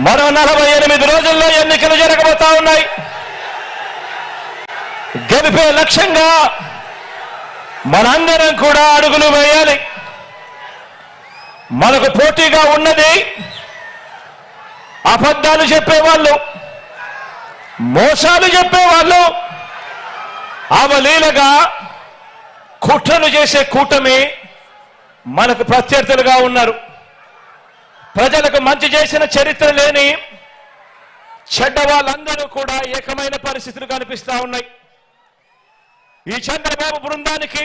మరో 48 రోజుల్లో ఎన్నికలు జరగబోతా ఉన్నాయి. గెలిపే లక్ష్యంగా మనందరం కూడా అడుగులు వేయాలి. మనకు పోటీగా ఉన్నది అబద్ధాలు చెప్పేవాళ్ళు, మోసాలు చెప్పేవాళ్ళు, అవలీలగా కుట్రలు చేసే కూటమి మనకు ప్రత్యర్థులుగా ఉన్నారు. ప్రజలకు మంచి చేసిన చరిత్ర లేని చెడ్డ వాళ్ళందరూ కూడా ఏకమైన పరిస్థితులు కనిపిస్తా ఉన్నాయి. ఈ చంద్రబాబు బృందానికి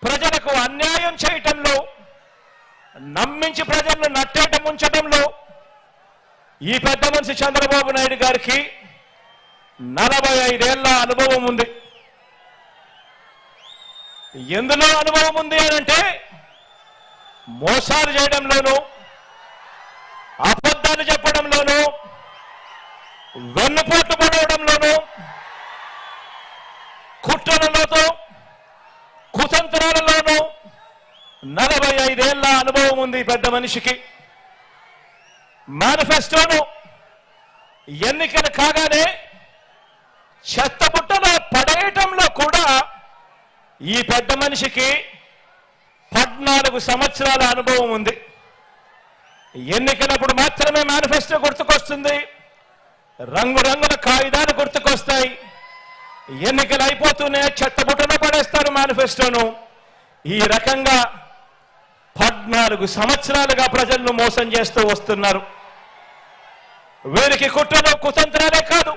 ప్రజలకు అన్యాయం చేయటంలో, నమ్మించి ప్రజలను నట్టేట ముంచడంలో ఈ పెద్ద మనిషి చంద్రబాబు నాయుడు గారికి 45 ఏళ్ల అనుభవం ఉంది. ఎందులో అనుభవం ఉంది అనంటే మోసాలు చేయడంలోనూ, అబద్ధాలు చెప్పడంలోనూ, వెన్నుపోట్లు పడవడంలోనూ, కుట్రలతో కుతంత్రాలలోనూ 45 ఏళ్ల అనుభవం ఉంది పెద్ద మనిషికి. మేనిఫెస్టోను ఎన్నికలు కాగానే చెత్తబుట్టలో పడేయటంలో కూడా ఈ పెద్ద మనిషికి 14 సంవత్సరాల అనుభవం ఉంది. ఎన్నికలప్పుడు మాత్రమే మేనిఫెస్టో గుర్తుకొస్తుంది, రంగురంగుల కాగితాలు గుర్తుకొస్తాయి. ఎన్నికలు అయిపోతూనే చెత్తబుట్టలో పడేస్తారు మేనిఫెస్టోను. ఈ రకంగా 14 సంవత్సరాలుగా ప్రజలను మోసం చేస్తూ వస్తున్నారు. వీరికి కుట్రలు కుతంత్రాలే కాదు,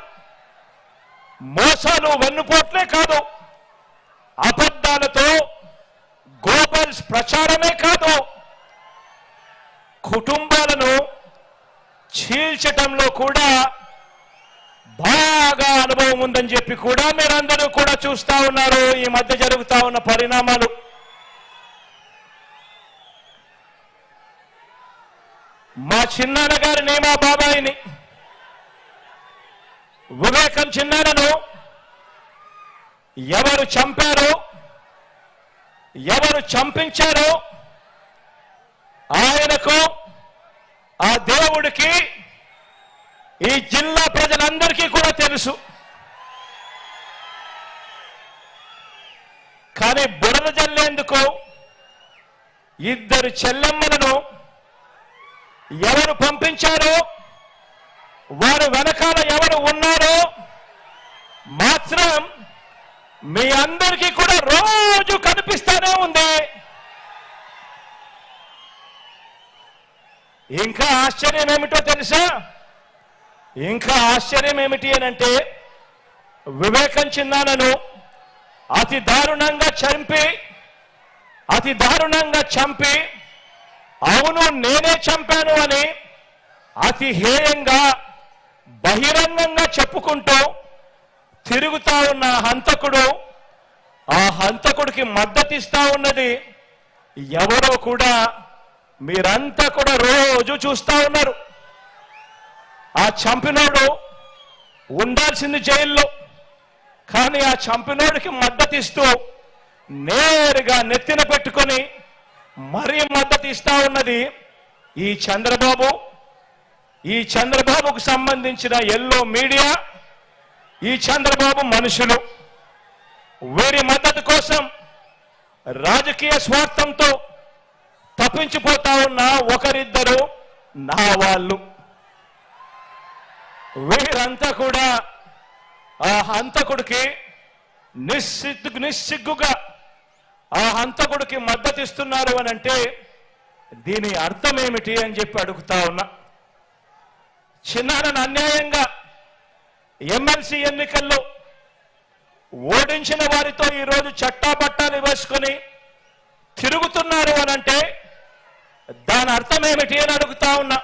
మోసాలు వెన్నుపోట్లే కాదు, అబద్ధాలతో గోబల్స్ ప్రచారమే కాదు, కుటుంబాలను చీల్చటంలో కూడా బాగా అనుభవం ఉందని చెప్పి కూడా మీరందరూ కూడా చూస్తా ఉన్నారు. ఈ మధ్య జరుగుతా ఉన్న పరిణామాలు. మా చిన్నాన్న గారిని, మా బాబాయిని, వివేకం చిన్నాన్నను ఎవరు చంపారో, ఎవరు చంపించారో ఆయనకు, ఆ దేవుడికి, ఈ జిల్లా ప్రజలందరికీ కూడా తెలుసు. కానీ బురద జల్లేందుకు ఇద్దరు చెల్లెమ్మలను ఎవరు పంపించారో, వారు వెనకాల ఎవరు ఉన్నారో మాత్రం మీ అందరికీ కూడా రోజు కనిపిస్తానే ఉంది. ఇంకా ఆశ్చర్యం ఏమిటో తెలుసా? ఇంకా ఆశ్చర్యం ఏమిటి అనంటే, వివేకం చిన్నాన్నను అతి దారుణంగా చంపి అవును నేనే చంపాను అని అతి హేయంగా బహిరంగంగా చెప్పుకుంటూ తిరుగుతా ఉన్న హంతకుడు, ఆ హంతకుడికి మద్దతిస్తా ఉన్నది ఎవరో కూడా మీరంతా కూడా రోజు చూస్తా ఉన్నారు. ఆ చంపినోడు ఉండాల్సింది జైల్లో, కానీ ఆ చంపినోడికి మద్దతిస్తూ నేరుగా నెత్తిన పెట్టుకొని మరీ మద్దతు ఇస్తా ఉన్నది ఈ చంద్రబాబు, ఈ చంద్రబాబుకు సంబంధించిన ఎల్లో మీడియా, ఈ చంద్రబాబు మనుషులు. వీరి మద్దతు కోసం రాజకీయ స్వార్థంతో తప్పించిపోతా ఉన్న ఒకరిద్దరు నా వాళ్ళు. వీరంతా కూడా ఆ హంతకుడికి నిస్సిగ్గుగా ఆ హంతకుడికి మద్దతు ఇస్తున్నారు అని అంటే దీని అర్థం ఏమిటి అని చెప్పి అడుగుతా ఉన్నా. చిన్నాన్నను అన్యాయంగా ఎమ్మెల్సీ ఎన్నికల్లో ఓడించిన వారితో ఈరోజు చట్టాపట్టాలు వేసుకొని తిరుగుతున్నారు అని అంటే దాని అర్థం ఏమిటి అని అడుగుతా ఉన్నా.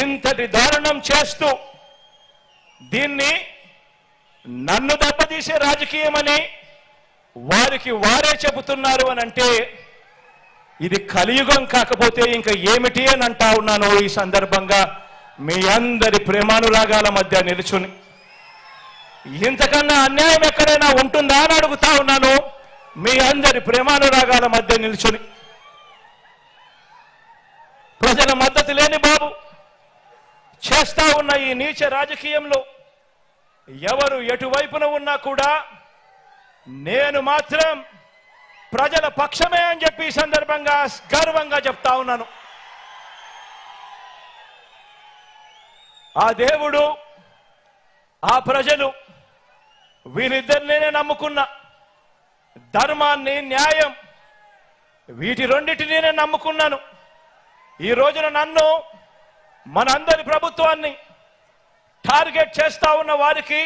ఇంతటి దారుణం చేస్తూ దీన్ని నన్ను దెబ్బతీసే రాజకీయమని వారికి వారే చెబుతున్నారు అని అంటే ఇది కలియుగం కాకపోతే ఇంకా ఏమిటి అని అంటా ఉన్నాను. ఈ సందర్భంగా మీ అందరి ప్రేమానురాగాల మధ్య నిలుచుని ఇంతకన్నా అన్యాయం ఎక్కడైనా ఉంటుందా అని అడుగుతా ఉన్నాను. మీ అందరి ప్రేమానురాగాల మధ్య నిలుచుని ప్రజల మద్దతు లేని బాబు, చేస్తా ఉన్న ఈ నీచ రాజకీయంలో ఎవరు ఎటువైపున ఉన్నా కూడా నేను మాత్రం ప్రజల పక్షమే అని చెప్పి ఈ సందర్భంగా గర్వంగా చెప్తా ఉన్నాను. ఆ దేవుడు, ఆ ప్రజలు వీరిద్దరినే నమ్ముకున్న ధర్మాన్ని, న్యాయం, వీటి రెండింటినీ నేను నమ్ముకున్నాను. ఈ రోజున నన్ను, మనందరి ప్రభుత్వాన్ని టార్గెట్ చేస్తా ఉన్న వారికి,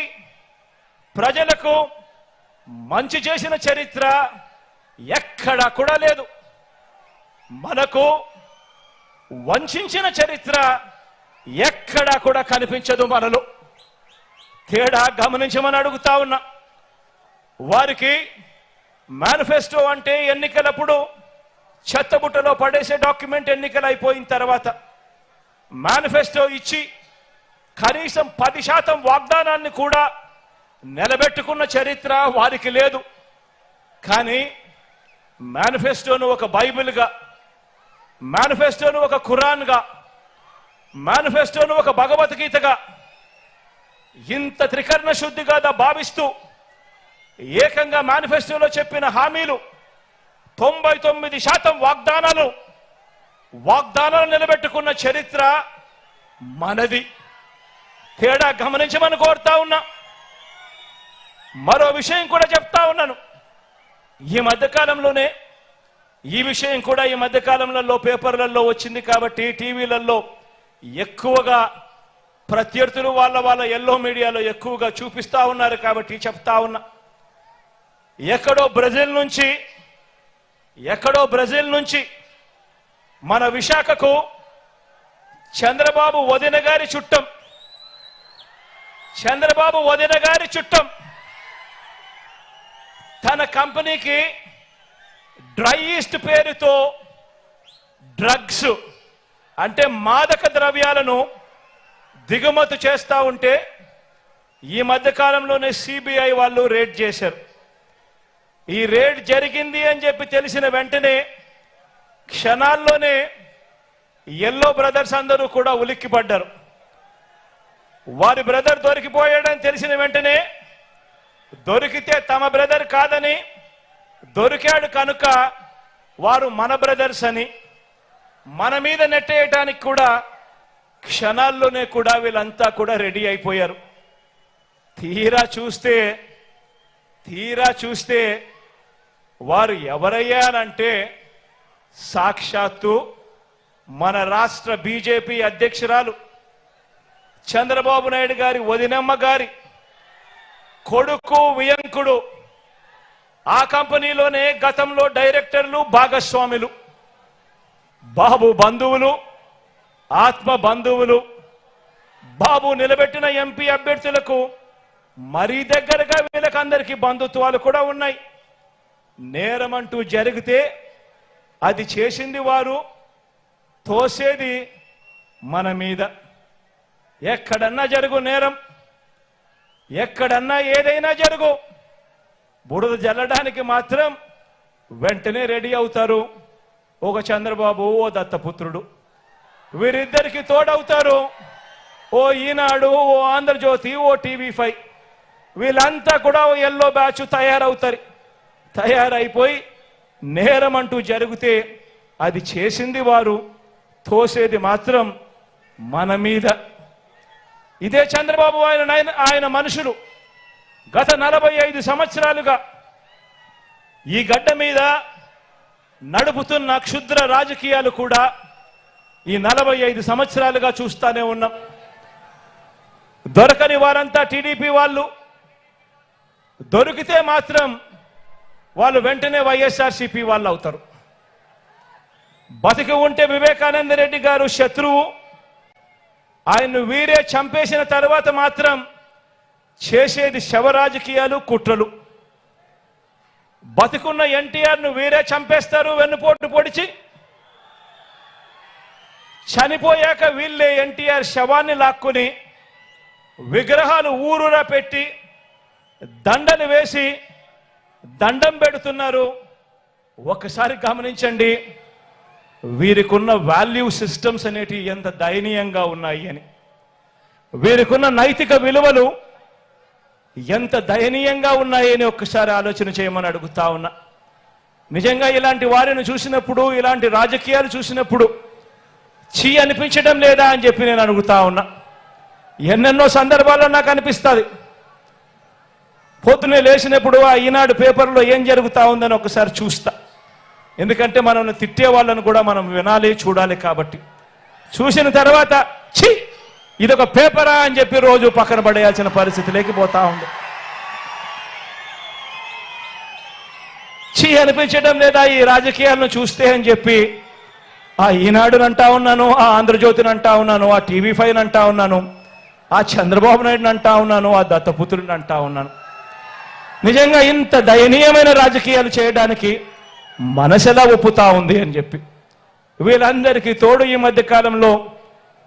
ప్రజలకు మంచి చేసిన చరిత్ర ఎక్కడా కూడా లేదు. మనకు వంచిన చరిత్ర ఎక్కడా కూడా కనిపించదు. మనలో తేడా గమనించమని అడుగుతా ఉన్నా. వారికి మేనిఫెస్టో అంటే ఎన్నికలప్పుడు చెత్తబుట్టలో పడేసే డాక్యుమెంట్. ఎన్నికలు అయిపోయిన తర్వాత మేనిఫెస్టో ఇచ్చి కనీసం 10% వాగ్దానాన్ని కూడా నిలబెట్టుకున్న చరిత్ర వారికి లేదు. కానీ మేనిఫెస్టోను ఒక బైబిల్గా, మేనిఫెస్టోను ఒక ఖురాన్గా, మేనిఫెస్టోను ఒక భగవద్గీతగా ఇంత త్రికరణ శుద్ధిగా భావిస్తూ ఏకంగా మేనిఫెస్టోలో చెప్పిన హామీలు 99% వాగ్దానాలు నిలబెట్టుకున్న చరిత్ర మనది. తేడా గమనించమని కోరుతా ఉన్నా. మరో విషయం కూడా చెప్తా ఉన్నాను. ఈ మధ్యకాలంలోనే ఈ విషయం కూడా ఈ మధ్యకాలంలో పేపర్లలో వచ్చింది కాబట్టి టీవీలలో ఎక్కువగా ప్రత్యర్థులు వాళ్ళ ఎల్లో మీడియాలో ఎక్కువగా చూపిస్తా ఉన్నారు కాబట్టి చెప్తా ఉన్నా. ఎక్కడో బ్రెజిల్ నుంచి మన విశాఖకు చంద్రబాబు వదిన గారి చుట్టం తన కంపెనీకి డ్రై ఈస్ట్ పేరుతో డ్రగ్స్ అంటే మాదక ద్రవ్యాలను దిగుమతి చేస్తా ఉంటే ఈ మధ్య కాలంలోనే సిబిఐ వాళ్ళు రేడ్ చేశారు. ఈ రేడ్ జరిగింది అని చెప్పి తెలిసిన వెంటనే క్షణాల్లోనే ఎల్లో బ్రదర్స్ అందరూ కూడా ఉలిక్కిపడ్డారు. వారి బ్రదర్ దొరికిపోయాడని తెలిసిన వెంటనే దొరికితే తమ బ్రదర్ కాదని, దొరికాడు కనుక వారు మన బ్రదర్స్ అని మన మీద నెట్టేయటానికి కూడా క్షణాల్లోనే కూడా వీళ్ళంతా కూడా రెడీ అయిపోయారు. తీరా చూస్తే వారు ఎవరయ్యారంటే సాక్షాత్తు మన రాష్ట్ర బీజేపీ అధ్యక్షురాలు చంద్రబాబు నాయుడు గారి వదినమ్మ గారి కొడుకు వియంకుడు. ఆ కంపెనీలోనే గతంలో డైరెక్టర్లు, భాగస్వాములు, బాబు బంధువులు, ఆత్మ బంధువులు. బాబు నిలబెట్టిన ఎంపీ అభ్యర్థులకు మరీ దగ్గరగా వీళ్ళకందరికీ బంధుత్వాలు కూడా ఉన్నాయి. నేరమంటూ జరిగితే అది చేసింది వారు, తోసేది మన మీద. ఎక్కడన్నా జరుగు నేరం, ఎక్కడన్నా ఏదైనా జరుగు, బురద జల్లడానికి మాత్రం వెంటనే రెడీ అవుతారు. ఒక చంద్రబాబు, ఓ దత్తపుత్రుడు, వీరిద్దరికి తోడవుతారు ఓ ఈనాడు, ఓ ఆంధ్రజ్యోతి, ఓ టీవీ5. వీళ్ళంతా కూడా ఎల్లో బ్యాచ్ తయారైపోయి నేరం అంటూ జరిగితే అది చేసింది వారు, తోసేది మాత్రం మన మీద. ఇదే చంద్రబాబు ఆయన మనుషులు గత 45 సంవత్సరాలుగా ఈ గడ్డ మీద నడుపుతున్న క్షుద్ర రాజకీయాలు కూడా ఈ 45 సంవత్సరాలుగా చూస్తానే ఉన్నాం. దొరకని వారంతా టీడీపీ వాళ్ళు, దొరికితే మాత్రం వాళ్ళు వెంటనే వైఎస్ఆర్సీపీ వాళ్ళు అవుతారు. బతికి ఉంటే వివేకానంద రెడ్డి గారు శత్రువు, ఆయన్ను వీరే చంపేసిన తర్వాత మాత్రం చేసేది శవ రాజకీయాలు, కుట్రలు. బతికున్న ఎన్టీఆర్ను వీరే చంపేస్తారు వెన్నుపోటు పొడిచి. చనిపోయాక వీళ్ళే ఎన్టీఆర్ శవాన్ని లాక్కుని విగ్రహాలు ఊరూరా పెట్టి దండలు వేసి దండం పెడుతున్నారు. ఒకసారి గమనించండి వీరికున్న వాల్యూ సిస్టమ్స్ అనేటివి ఎంత దయనీయంగా ఉన్నాయి అని. వీరికున్న నైతిక విలువలు ఎంత దయనీయంగా ఉన్నాయని ఒక్కసారి ఆలోచన చేయమని అడుగుతా ఉన్నా. నిజంగా ఇలాంటి వారిని చూసినప్పుడు, ఇలాంటి రాజకీయాలు చూసినప్పుడు చీ అనిపించడం లేదా అని చెప్పి నేను అడుగుతా ఉన్నా. ఎన్నెన్నో సందర్భాల్లో నాకు అనిపిస్తుంది. పొద్దునే లేచినప్పుడు ఆ ఈనాడు పేపర్లో ఏం జరుగుతూ ఉందని ఒకసారి చూస్తా. ఎందుకంటే మనం తిట్టే వాళ్ళను కూడా మనం వినాలి, చూడాలి. కాబట్టి చూసిన తర్వాత ఛీ ఇదొక పేపరా అని చెప్పి రోజు పక్కన పడేయాల్సిన పరిస్థితి లేకపోతా ఉంది. ఛీ అనిపించడం లేదా ఈ రాజకీయాలను చూస్తే అని చెప్పి ఆ ఈనాడుని అంటా ఉన్నాను, ఆ ఆంధ్రజ్యోతిని అంటా ఉన్నాను, ఆ టీవీ5 అంటా ఉన్నాను, ఆ చంద్రబాబు నాయుడుని అంటా ఉన్నాను, ఆ దత్తపుత్రుడిని అంటా ఉన్నాను. నిజంగా ఇంత దయనీయమైన రాజకీయాలు చేయడానికి మనసెలా ఒప్పుతా ఉంది అని చెప్పి. వీళ్ళందరికీ తోడు ఈ మధ్య కాలంలో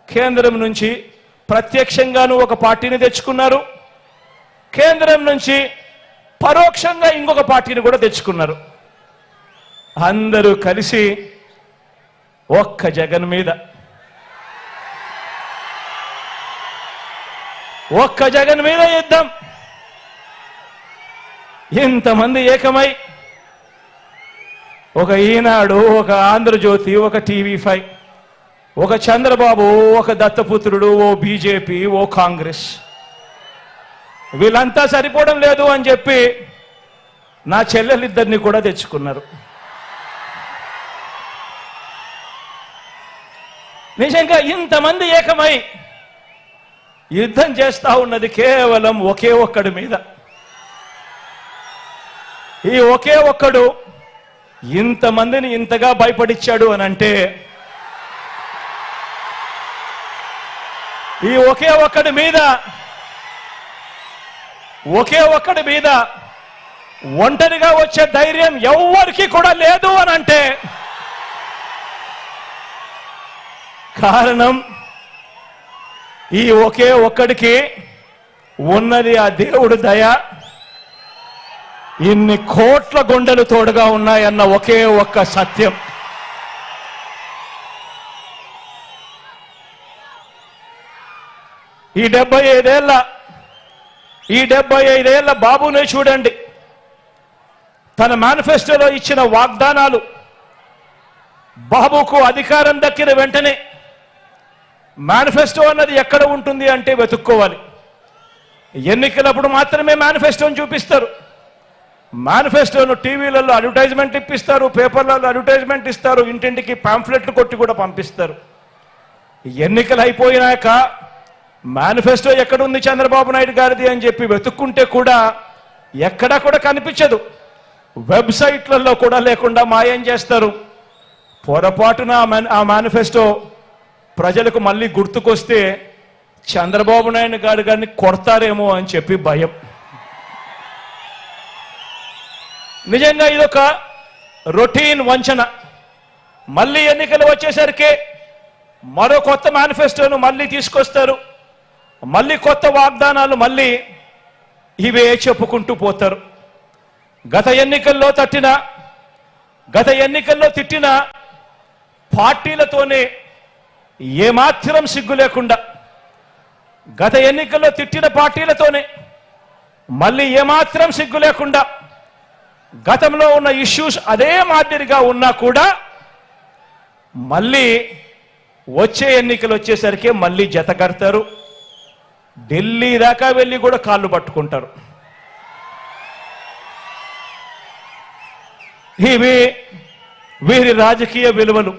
కేంద్రం నుంచి ప్రత్యక్షంగాను ఒక పార్టీని తెచ్చుకున్నారు, కేంద్రం నుంచి పరోక్షంగా ఇంకొక పార్టీని కూడా తెచ్చుకున్నారు. అందరూ కలిసి ఒక్క జగన్ మీద, ఒక్క జగన్ మీద యుద్ధం. ఇంతమంది ఏకమై ఒక ఈనాడు, ఒక ఆంధ్రజ్యోతి, ఒక టీవీ5, ఒక చంద్రబాబు, ఒక దత్తపుత్రుడు, ఓ బీజేపీ, ఓ కాంగ్రెస్, వీళ్ళంతా సరిపోవడం లేదు అని చెప్పి నా చెల్లెలిద్దరిని కూడా తెచ్చుకున్నారు. నిజంగా ఇంతమంది ఏకమై యుద్ధం చేస్తా ఉన్నది కేవలం ఒకే ఒక్కడి మీద. ఈ ఒకే ఒక్కడు ఇంతమందిని ఇంతగా భయపడిచ్చాడు అని అంటే ఈ ఒకే ఒక్కడి మీద ఒంటరిగా వచ్చే ధైర్యం ఎవ్వరికి కూడా లేదు అని అంటే కారణం ఈ ఒకే ఒక్కడికి ఉన్నది ఆ దేవుడు దయ. ఇన్ని కోట్ల గుండెలు తోడుగా ఉన్నాయన్న ఒకే ఒక్క సత్యం. ఈ 75 ఏళ్ల బాబునే చూడండి. తన మేనిఫెస్టోలో ఇచ్చిన వాగ్దానాలు, బాబుకు అధికారం దక్కిన వెంటనే మేనిఫెస్టో అన్నది ఎక్కడ ఉంటుంది అంటే వెతుక్కోవాలి. ఎన్నికలప్పుడు మాత్రమే మేనిఫెస్టోని చూపిస్తారు. మేనిఫెస్టోను టీవీలలో అడ్వర్టైజ్మెంట్ ఇప్పిస్తారు, పేపర్లలో అడ్వర్టైజ్మెంట్ ఇస్తారు, ఇంటింటికి పాంఫ్లెట్లు కొట్టి కూడా పంపిస్తారు. ఎన్నికలు అయిపోయినాక మేనిఫెస్టో ఎక్కడుంది చంద్రబాబు నాయుడు గారిది అని చెప్పి వెతుక్కుంటే కూడా ఎక్కడా కూడా కనిపించదు. వెబ్సైట్లలో కూడా లేకుండా మాయం చేస్తారు. పొరపాటున ఆ మేనిఫెస్టో ప్రజలకు మళ్ళీ గుర్తుకొస్తే చంద్రబాబు నాయుడు గారిని కొడతారేమో అని చెప్పి భయం. నిజంగా ఇదొక రొటీన్ వంచన. మళ్ళీ ఎన్నికలు వచ్చేసరికి మరో కొత్త మేనిఫెస్టోను మళ్ళీ తీసుకొస్తారు, మళ్ళీ కొత్త వాగ్దానాలు మళ్ళీ ఇవే చెప్పుకుంటూ పోతారు. గత ఎన్నికల్లో తిట్టిన పార్టీలతోనే ఏమాత్రం సిగ్గు లేకుండా, గత ఎన్నికల్లో తిట్టిన పార్టీలతోనే మళ్ళీ ఏమాత్రం సిగ్గు లేకుండా, గతంలో ఉన్న ఇష్యూస్ అదే మాదిరిగా ఉన్నా కూడా మళ్ళీ వచ్చే ఎన్నికలు వచ్చేసరికి మళ్ళీ జత కడతారు. ఢిల్లీ దాకా వెళ్ళి కూడా కాళ్ళు పట్టుకుంటారు. ఇవి వీరి రాజకీయ విలువలు.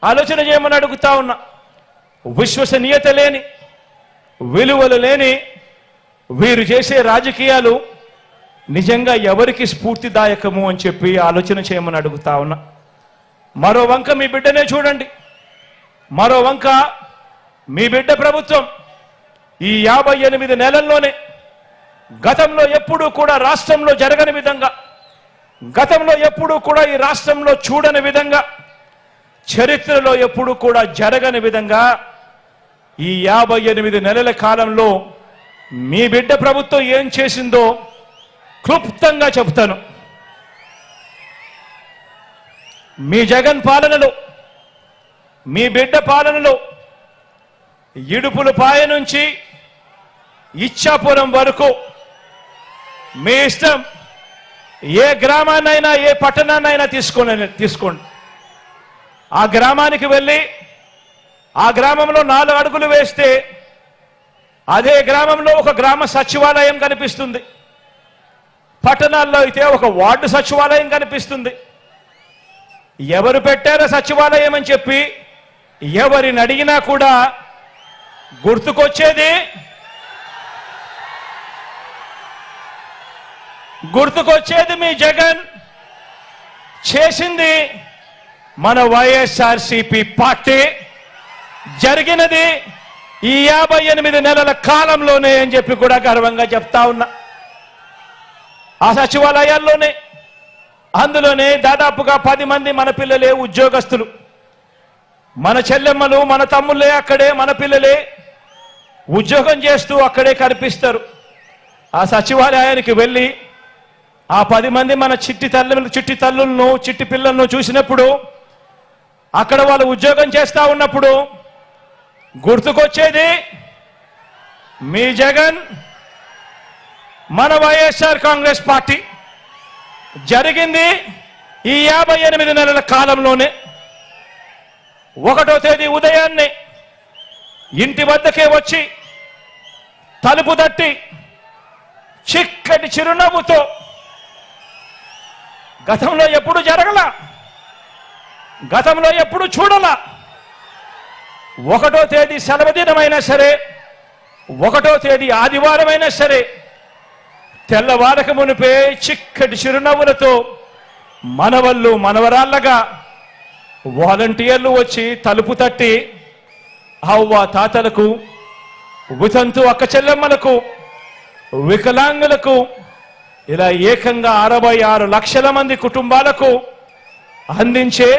ఆలోచన చేయమని అడుగుతా ఉన్నా. విశ్వసనీయత లేని, విలువలు లేని వీరు చేసే రాజకీయాలు నిజంగా ఎవరికి స్ఫూర్తిదాయకము అని చెప్పి ఆలోచన చేయమని అడుగుతా ఉన్నా. మరో వంక మీ బిడ్డనే చూడండి. మరో వంక మీ బిడ్డ ప్రభుత్వం ఈ 58 నెలల్లోనే గతంలో ఎప్పుడూ కూడా రాష్ట్రంలో జరగని విధంగా, గతంలో ఎప్పుడూ కూడా ఈ రాష్ట్రంలో చూడని విధంగా, చరిత్రలో ఎప్పుడూ కూడా జరగని విధంగా ఈ 58 నెలల కాలంలో మీ బిడ్డ ప్రభుత్వం ఏం చేసిందో క్లుప్తంగా చెప్తాను. మీ జగన్ పాలనలో, మీ బిడ్డ పాలనలో ఇడుపులపాయ నుంచి ఇచ్చాపురం వరకు మీ ఇష్టం, ఏ గ్రామాన్నైనా ఏ పట్టణాన్నైనా తీసుకోండి. ఆ గ్రామానికి వెళ్ళి ఆ గ్రామంలో 4 అడుగులు వేస్తే అదే గ్రామంలో ఒక గ్రామ సచివాలయం కనిపిస్తుంది. పట్టణాల్లో అయితే ఒక వార్డు సచివాలయం కనిపిస్తుంది. ఎవరు పెట్టారో సచివాలయం అని చెప్పి ఎవరిని అడిగినా కూడా గుర్తుకొచ్చేది మీ జగన్ చేసింది మన వైఎస్ఆర్సీపీ పార్టీ, జరిగినది ఈ 58 నెలల కాలంలోనే అని చెప్పి కూడా గర్వంగా చెప్తా ఉన్నా. ఆ సచివాలయాల్లోనే అందులోనే దాదాపుగా 10 మంది మన పిల్లలే ఉద్యోగస్తులు, మన చెల్లెమ్మలు మన తమ్ముళ్ళే అక్కడే మన పిల్లలే ఉద్యోగం చేస్తూ అక్కడే కనిపిస్తారు. ఆ సచివాలయానికి వెళ్ళి ఆ 10 మంది మన చిట్టి తల్లులను చిట్టి పిల్లలను చూసినప్పుడు, అక్కడ వాళ్ళు ఉద్యోగం చేస్తా ఉన్నప్పుడు గుర్తుకొచ్చేది మీ జగన్, మన వైఎస్ఆర్ కాంగ్రెస్ పార్టీ. జరిగింది ఈ 58 నెలల కాలంలోనే. 1వ తేదీ ఉదయాన్నే ఇంటి వద్దకే వచ్చి తలుపు తట్టి చిక్కటి చిరునవ్వుతో, గతంలో ఎప్పుడు జరగల, గతంలో ఎప్పుడు చూడలా, 1వ తేదీ సెలవు దినమైనా సరే, 1వ తేదీ ఆదివారమైనా సరే, తెల్లవారక మునిపే చిక్కటి చిరునవ్వులతో మనవళ్ళు మనవరాళ్ళగా వాలంటీర్లు వచ్చి తలుపు తట్టి అవ్వ తాతలకు, వితంతు అక్క చెల్లెమ్మలకు, వికలాంగులకు, ఇలా ఏకంగా 66 లక్షల మంది కుటుంబాలకు అందించే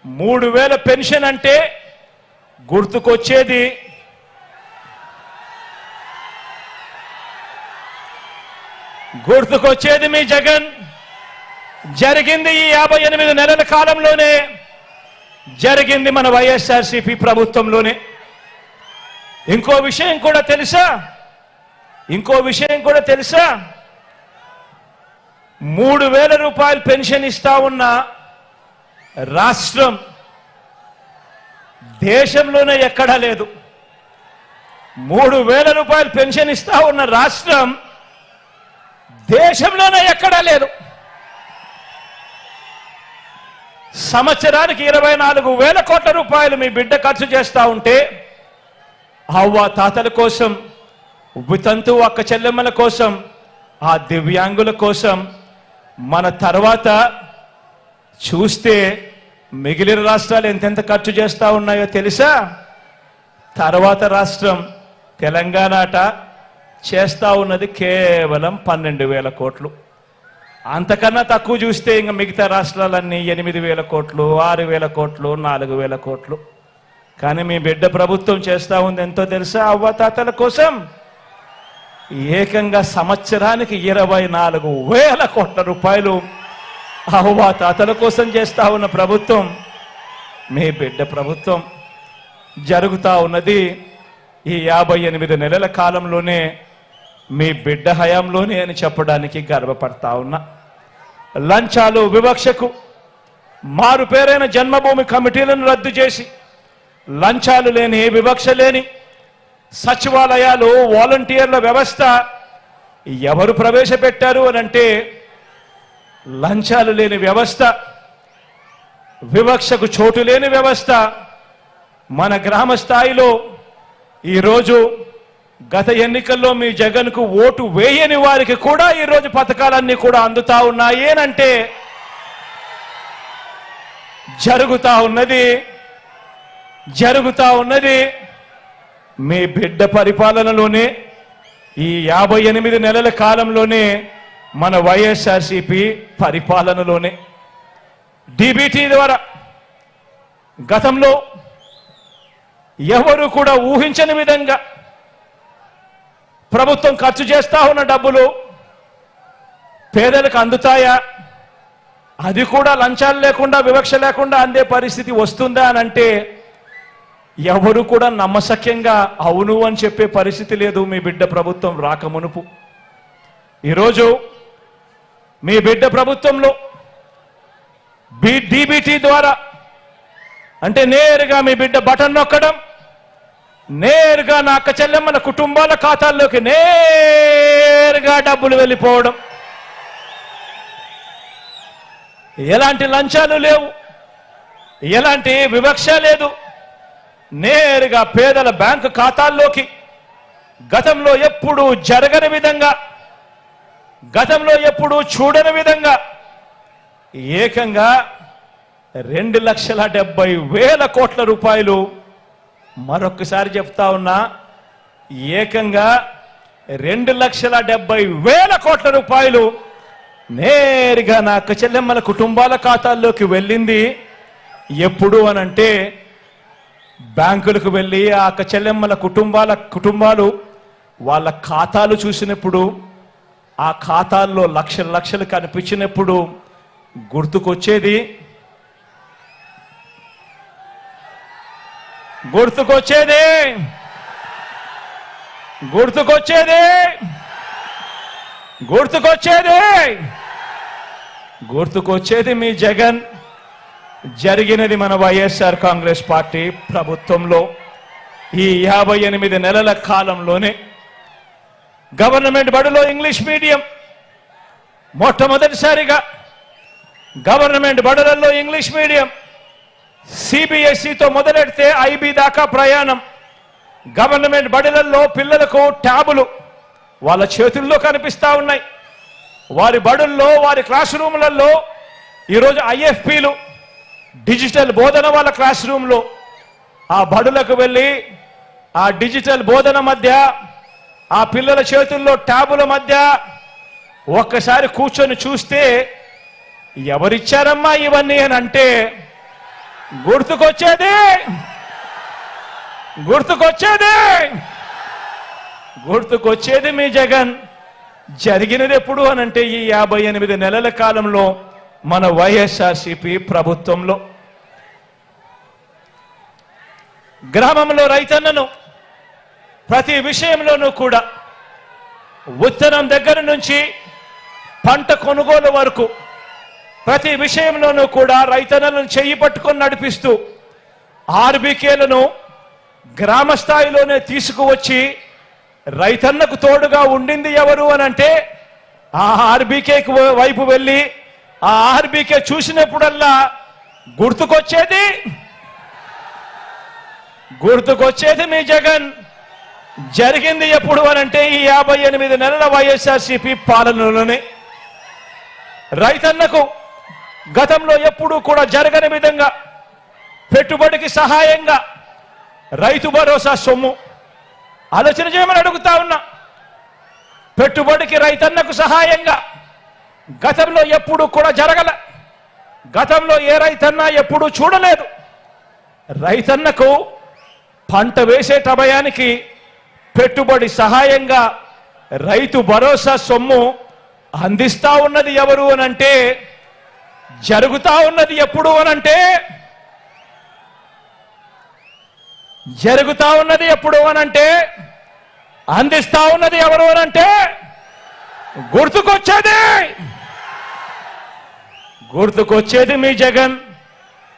3000 పెన్షన్ అంటే గుర్తుకొచ్చేది మీ జగన్. జరిగింది ఈ 58 నెలల కాలంలోనే, జరిగింది మన వైఎస్ఆర్సీపీ ప్రభుత్వంలోనే. ఇంకో విషయం కూడా తెలుసా, 3000 రూపాయలు పెన్షన్ ఇస్తా ఉన్న రాష్ట్రం దేశంలోనే ఎక్కడా లేదు. 3000 రూపాయలు పెన్షన్ ఇస్తా ఉన్న రాష్ట్రం దేశంలోనే ఎక్కడా లేదు. సంవత్సరానికి 24,000 కోట్ల రూపాయలు మీ బిడ్డ ఖర్చు చేస్తా ఉంటే, అవ్వ తాతల కోసం, వితంతు అక్క చెల్లెమ్మల కోసం, ఆ దివ్యాంగుల కోసం, మన తర్వాత చూస్తే మిగిలిన రాష్ట్రాలు ఎంతెంత ఖర్చు చేస్తా ఉన్నాయో తెలుసా? తర్వాత రాష్ట్రం తెలంగాణ చేస్తా ఉన్నది కేవలం 12,000 కోట్లు. అంతకన్నా తక్కువ చూస్తే ఇంకా మిగతా రాష్ట్రాలన్నీ 8,000 కోట్లు, 6,000 కోట్లు, 4,000 కోట్లు. కానీ మీ బిడ్డ ప్రభుత్వం చేస్తా ఉంది ఎంతో తెలుసా? అవ్వతాతల కోసం ఏకంగా సంవత్సరానికి 24,000 కోట్ల రూపాయలు అవ్వతాతల కోసం చేస్తా ఉన్న ప్రభుత్వం మీ బిడ్డ ప్రభుత్వం. జరుగుతా ఉన్నది ఈ 58 నెలల కాలంలోనే, మీ బిడ్డ హయాంలోనే అని చెప్పడానికి గర్వపడతా ఉన్నా. లంచాలు, వివక్షకు మారు పేరైన జన్మభూమి కమిటీలను రద్దు చేసి, లంచాలు లేని, వివక్ష లేని సచివాలయాలు, వాలంటీర్ల వ్యవస్థ ఎవరు ప్రవేశపెట్టారు అనంటే లంచాలు లేని వ్యవస్థ, వివక్షకు చోటు లేని వ్యవస్థ మన గ్రామ స్థాయిలో ఈరోజు గత ఎన్నికల్లో మీ జగన్కు ఓటు వేయని వారికి కూడా ఈరోజు పథకాలన్నీ కూడా అందుతా ఉన్నాయి అంటే జరుగుతా ఉన్నది మీ బిడ్డ పరిపాలనలోనే, ఈ 58 నెలల కాలంలోనే, మన వైఎస్ఆర్సీపీ పరిపాలనలోనే. డీబీటీ ద్వారా గతంలో ఎవరు కూడా ఊహించని విధంగా ప్రభుత్వం ఖర్చు చేస్తా ఉన్న డబ్బులు పేదలకు అందుతాయా? అది కూడా లంచాలు లేకుండా, వివక్ష లేకుండా అందే పరిస్థితి వస్తుందా అని అంటే ఎవరు కూడా నమ్మశక్యంగా అవును అని చెప్పే పరిస్థితి లేదు మీ బిడ్డ ప్రభుత్వం రాకమునుపు. ఈరోజు మీ బిడ్డ ప్రభుత్వంలో డీబీటీ ద్వారా అంటే నేరుగా మీ బిడ్డ బటన్ నొక్కడం, నేరుగా నా అక్క చెల్లెమ్మల కుటుంబాల ఖాతాల్లోకి నేరుగా డబ్బులు వెళ్ళిపోవడం, ఎలాంటి లంచాలు లేవు, ఎలాంటి వివక్ష లేదు, నేరుగా పేదల బ్యాంకు ఖాతాల్లోకి గతంలో ఎప్పుడూ జరగని విధంగా, గతంలో ఎప్పుడూ చూడని విధంగా ఏకంగా 2,70,000 కోట్ల రూపాయలు, మరొకసారి చెప్తా ఉన్నా, ఏకంగా 2,70,000 కోట్ల రూపాయలు నేరుగా నా అక్క చెల్లెమ్మల కుటుంబాల ఖాతాల్లోకి వెళ్ళింది. ఎప్పుడు అనంటే బ్యాంకులకు వెళ్ళి ఆ అక్క చెల్లెమ్మల కుటుంబాలు వాళ్ళ ఖాతాలు చూసినప్పుడు, ఆ ఖాతాల్లో లక్షలు కనిపించినప్పుడు గుర్తుకొచ్చేది మీ జగన్. జరిగినది మన వైఎస్ఆర్ కాంగ్రెస్ పార్టీ ప్రభుత్వంలో ఈ 58 నెలల కాలంలోనే గవర్నమెంట్ బడిలో ఇంగ్లీష్ మీడియం మొట్టమొదటిసారిగా గవర్నమెంట్ బడులలో ఇంగ్లీష్ మీడియం సిబిఎస్ఈతో మొదలెడితే ఐబీ దాకా ప్రయాణం. గవర్నమెంట్ బడులలో పిల్లలకు ట్యాబులు వాళ్ళ చేతుల్లో కనిపిస్తా ఉన్నాయి. వారి బడుల్లో, వారి క్లాస్ రూములలో ఈరోజు ఐఎఫ్పీలు, డిజిటల్ బోధన వాళ్ళ క్లాస్ రూమ్లో. ఆ బడులకు వెళ్ళి ఆ డిజిటల్ బోధన మధ్య, ఆ పిల్లల చేతుల్లో ట్యాబుల మధ్య ఒక్కసారి కూర్చొని చూస్తే ఎవరిచ్చారమ్మా ఇవన్నీ అని అంటే గుర్తుకొచ్చేది మీ జగన్. జరిగినది ఎప్పుడు అనంటే ఈ 58 నెలల కాలంలో మన వైఎస్ఆర్సీపీ ప్రభుత్వంలో. గ్రామంలో రైతన్నను ప్రతి విషయంలోనూ కూడా ఉత్తరం దగ్గర నుంచి పంట కొనుగోలు వరకు ప్రతి విషయంలోనూ కూడా రైతన్నలను చెయ్యి పట్టుకొని నడిపిస్తూ ఆర్బీకేలను గ్రామ స్థాయిలోనే తీసుకువచ్చి రైతన్నకు తోడుగా ఉండింది ఎవరు అనంటే ఆ ఆర్బీకే వైపు వెళ్ళి ఆ ఆర్బీకే చూసినప్పుడల్లా గుర్తుకొచ్చేది మీ జగన్. జరిగింది ఎప్పుడు అనంటే ఈ 58 నెలల వైఎస్ఆర్సీపీ పాలనలోనే. రైతన్నకు గతంలో ఎప్పుడూ కూడా జరగని విధంగా పెట్టుబడికి సహాయంగా రైతు భరోసా సొమ్ము ఆలోచన చేయమని అడుగుతా ఉన్నా. పెట్టుబడికి రైతన్నకు సహాయంగా గతంలో ఎప్పుడూ కూడా జరగల, గతంలో ఏ రైతన్నా ఎప్పుడూ చూడలేదు. రైతన్నకు పంట వేసే సమయానికి పెట్టుబడి సహాయంగా రైతు భరోసా సొమ్ము అందిస్తా ఉన్నది ఎవరు అనంటే, జరుగుతా ఉన్నది ఎప్పుడు అనంటే, అందిస్తా ఉన్నది ఎవరు అనంటే గుర్తుకొచ్చేది మీ జగన్.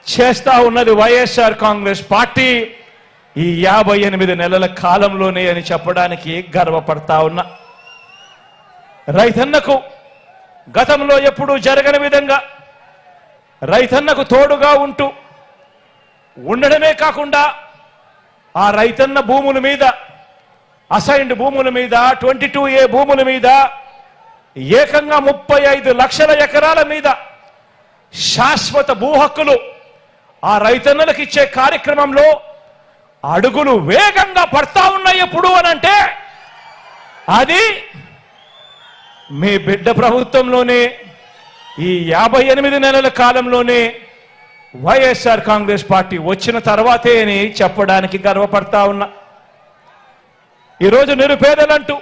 చేస్తా ఉన్నది వైఎస్ఆర్ కాంగ్రెస్ పార్టీ ఈ 58 నెలల కాలంలోనే అని చెప్పడానికి గర్వపడతా ఉన్నా. రైతన్నకు గతంలో ఎప్పుడూ జరగని విధంగా రైతన్నకు తోడుగా ఉండడమే కాకుండా ఆ రైతన్న భూముల మీద, అసైన్డ్ భూముల మీద, 22A భూముల మీద ఏకంగా 35 లక్షల ఎకరాల మీద శాశ్వత భూ హక్కులు ఆ రైతన్నలకు ఇచ్చే కార్యక్రమంలో అడుగులు వేగంగా పడతా ఉన్నాయి. ఎప్పుడు అనంటే అది మీ బిడ్డ ప్రభుత్వంలోనే, ఈ 58 నెలల కాలంలోనే వైఎస్ఆర్ కాంగ్రెస్ పార్టీ వచ్చిన తర్వాతే అని చెప్పడానికి గర్వపడతా ఉన్నా. ఈరోజు నిరుపేదలంటూ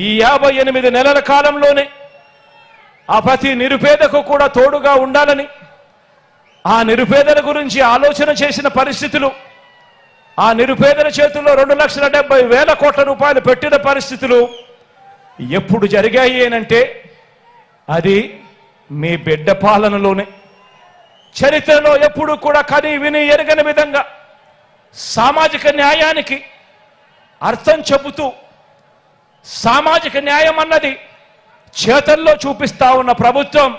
ఈ 58 నెలల కాలంలోనే ఆ ప్రతి నిరుపేదకు కూడా తోడుగా ఉండాలని, ఆ నిరుపేదల గురించి ఆలోచన చేసిన పరిస్థితులు, ఆ నిరుపేదల చేతుల్లో 2,70,000 కోట్ల రూపాయలు పెట్టిన పరిస్థితులు ఎప్పుడు జరిగాయి అనంటే అది మీ బిడ్డ పాలనలోనే. చరిత్రలో ఎప్పుడు కూడా కని విని ఎరగని విధంగా సామాజిక న్యాయానికి అర్థం చెబుతూ సామాజిక న్యాయం అన్నది చేతల్లో చూపిస్తా ఉన్న ప్రభుత్వం,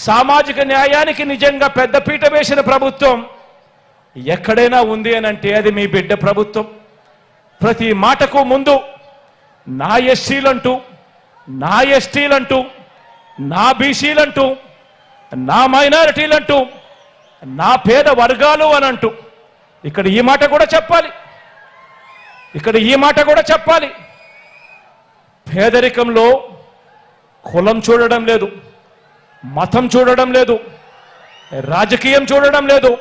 సామాజిక న్యాయానికి నిజంగా పెద్దపీట వేసిన ప్రభుత్వం ఎక్కడైనా ఉంది అనంటే అది మీ బిడ్డ ప్రభుత్వం. ప్రతి మాటకు ముందు నా ఎస్సీలంటూ, నా ఎస్టీలంటూ, నా బీసీలంటూ, నా మైనారిటీలంటూ, నా పేద వర్గాలు అని అంటూ ఇక్కడ ఈ మాట కూడా చెప్పాలి. పేదరికంలో కులం చూడడం లేదు, మతం చూడడం లేదు, రాజకీయం చూడడం లేదు.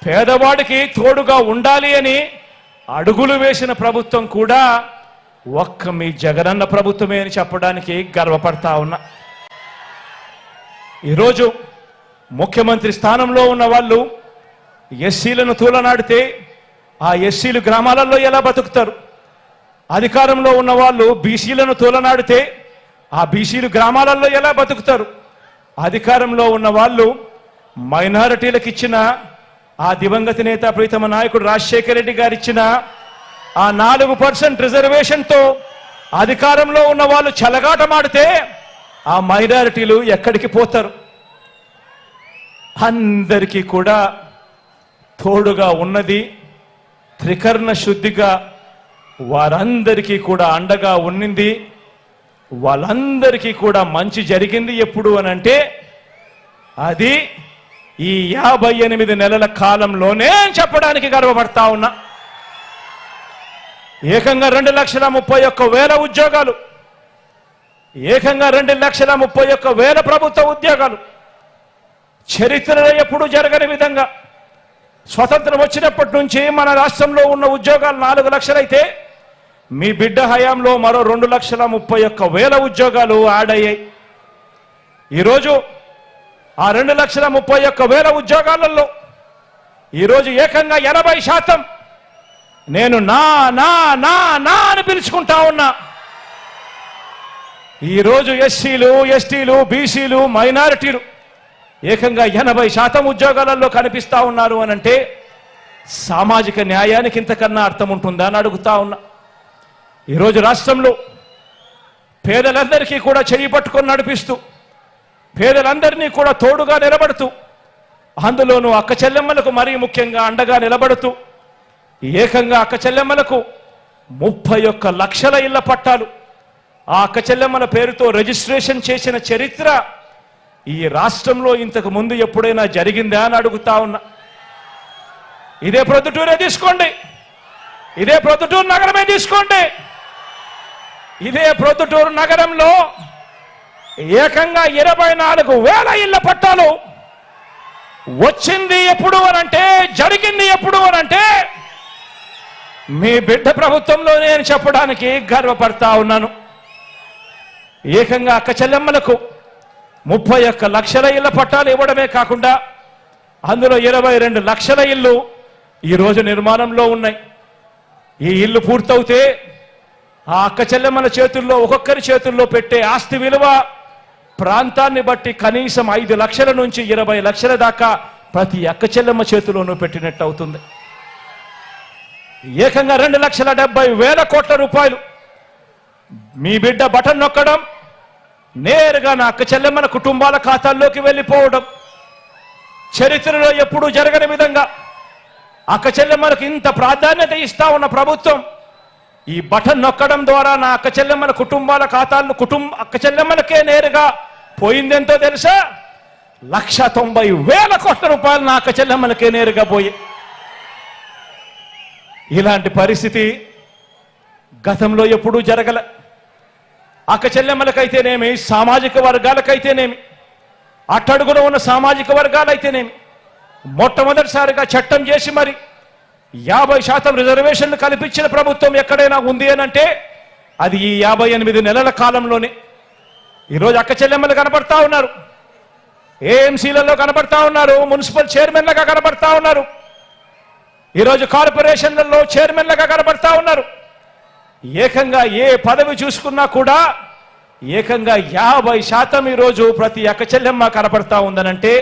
పేదవాడికి తోడుగా ఉండాలి అని అడుగులు వేసిన ప్రభుత్వం కూడా ఒక్క మీ జగనన్న ప్రభుత్వమే అని చెప్పడానికి గర్వపడతా ఉన్నా. ఈరోజు ముఖ్యమంత్రి స్థానంలో ఉన్న వాళ్ళు ఎస్సీలను తూలనాడితే ఆ ఎస్సీలు గ్రామాలలో ఎలా బతుకుతారు? అధికారంలో ఉన్న వాళ్ళు బీసీలను తూలనాడితే ఆ బీసీలు గ్రామాలలో ఎలా బతుకుతారు? అధికారంలో ఉన్న వాళ్ళు మైనారిటీలకు ఇచ్చిన ఆ దివంగత నేత ప్రీతమ నాయకుడు రాజశేఖర రెడ్డి గారు ఇచ్చిన ఆ 4% రిజర్వేషన్తో అధికారంలో ఉన్న వాళ్ళు చెలగాటమాడితే ఆ మైనారిటీలు ఎక్కడికి పోతారు? అందరికీ కూడా తోడుగా ఉన్నది త్రికరణ శుద్ధిగా వారందరికీ కూడా అండగా ఉన్నింది. వాళ్ళందరికీ కూడా మంచి జరిగింది ఎప్పుడు అనంటే అది ఈ 58 నెలల కాలంలోనే చెప్పడానికి గర్వపడతా ఉన్నా. ఏకంగా 2,31,000 ఉద్యోగాలు, ఏకంగా 2,31,000 ప్రభుత్వ ఉద్యోగాలు. చరిత్రలో ఎప్పుడు జరగని విధంగా స్వతంత్రం వచ్చినప్పటి నుంచి మన రాష్ట్రంలో ఉన్న ఉద్యోగాలు 4 లక్షలు అయితే మీ బిడ్డ హయాంలో మరో 2,31,000 ఉద్యోగాలు యాడ్ అయ్యాయి. ఈరోజు ఆ 2,31,000 ఉద్యోగాలలో ఈరోజు ఏకంగా 80% నేను నా నా నా నా అని పిలుచుకుంటా ఉన్నా. ఈరోజు ఎస్సీలు, ఎస్టీలు, బీసీలు, మైనారిటీలు ఏకంగా 80% ఉద్యోగాలలో కనిపిస్తా ఉన్నారు అనంటే సామాజిక న్యాయానికి ఇంతకన్నా అర్థం ఉంటుందా అని అడుగుతా ఉన్నా. ఈరోజు రాష్ట్రంలో పేదలందరికీ కూడా చెయ్యి పట్టుకొని నడిపిస్తూ, పేదలందరినీ కూడా తోడుగా నిలబడుతూ, అందులోనూ అక్క చెల్లెమ్మలకు మరీ ముఖ్యంగా అండగా నిలబడుతూ ఏకంగా అక్క చెల్లెమ్మలకు 31 లక్షల ఇళ్ల పట్టాలు ఆ అక్క చెల్లెమ్మల పేరుతో రిజిస్ట్రేషన్ చేసిన చరిత్ర ఈ రాష్ట్రంలో ఇంతకు ముందు ఎప్పుడైనా జరిగిందా అని అడుగుతా ఉన్నా. ఇదే ప్రొద్దుటూరే తీసుకోండి, ఇదే ప్రొద్దుటూరు నగరమే తీసుకోండి. ఇదే ప్రొద్దుటూరు నగరంలో ఏకంగా 24,000 ఇళ్ల పట్టాలు వచ్చింది ఎప్పుడు అనంటే, జరిగింది ఎప్పుడు అనంటే మీ బిడ్డ ప్రభుత్వంలో నేను చెప్పడానికి గర్వపడతా ఉన్నాను. ఏకంగా అక్క చెల్లెమ్మలకు 31 లక్షల ఇళ్ల పట్టాలు ఇవ్వడమే కాకుండా అందులో 22 లక్షల ఇళ్ళు ఈరోజు నిర్మాణంలో ఉన్నాయి. ఈ ఇల్లు పూర్తవుతే ఆ అక్క చెల్లెమ్మల చేతుల్లో, ఒక్కొక్కరి చేతుల్లో పెట్టే ఆస్తి విలువ ప్రాంతాన్ని బట్టి కనీసం 5 లక్షల నుంచి 20 లక్షల దాకా ప్రతి అక్క చెల్లెమ్మ చేతిలోనూ పెట్టినట్టు అవుతుంది. ఏకంగా 2,70,000 కోట్ల రూపాయలు మీ బిడ్డ బటన్ నొక్కడం, నేరుగా నా అక్క చెల్లెమ్మల కుటుంబాల ఖాతాల్లోకి వెళ్ళిపోవడం, చరిత్రలో ఎప్పుడూ జరగని విధంగా అక్క చెల్లెమ్మలకు ఇంత ప్రాధాన్యత ఇస్తా ఉన్న ప్రభుత్వం ఈ బటన్ నొక్కడం ద్వారా నా అక్క చెల్లెమ్మల కుటుంబాల ఖాతాల్లో అక్క చెల్లెమ్మలకే నేరుగా పోయిందెంతో తెలుసా? 1,90,000 కోట్ల రూపాయలు నా అక్క చెల్లెమ్మలకే నేరుగా పోయి. ఇలాంటి పరిస్థితి గతంలో ఎప్పుడూ జరగల. అక్క చెల్లెమ్మలకైతేనేమి, సామాజిక వర్గాలకైతేనేమి, అట్టడుగున ఉన్న సామాజిక వర్గాలైతేనేమి మొట్టమొదటిసారిగా చట్టం చేసి మరి 50% రిజర్వేషన్లు కల్పించిన ప్రభుత్వం ఎక్కడైనా ఉంది అనంటే అది ఈ 58 నెలల కాలంలోనే. ఈరోజు అక్క చెల్లెమ్మలు కనపడతా ఉన్నారు. ఏఎంసీలలో కనబడతా ఉన్నారు, మున్సిపల్ చైర్మన్లుగా కనబడతా ఉన్నారు, ఈరోజు కార్పొరేషన్లలో చైర్మన్లుగా కనబడతా ఉన్నారు. ఏకంగా ఏ పదవి చూసుకున్నా కూడా ఏకంగా 50% ఈరోజు ప్రతి అక్కచెల్లెమ్మ కనపడతా ఉందనంటే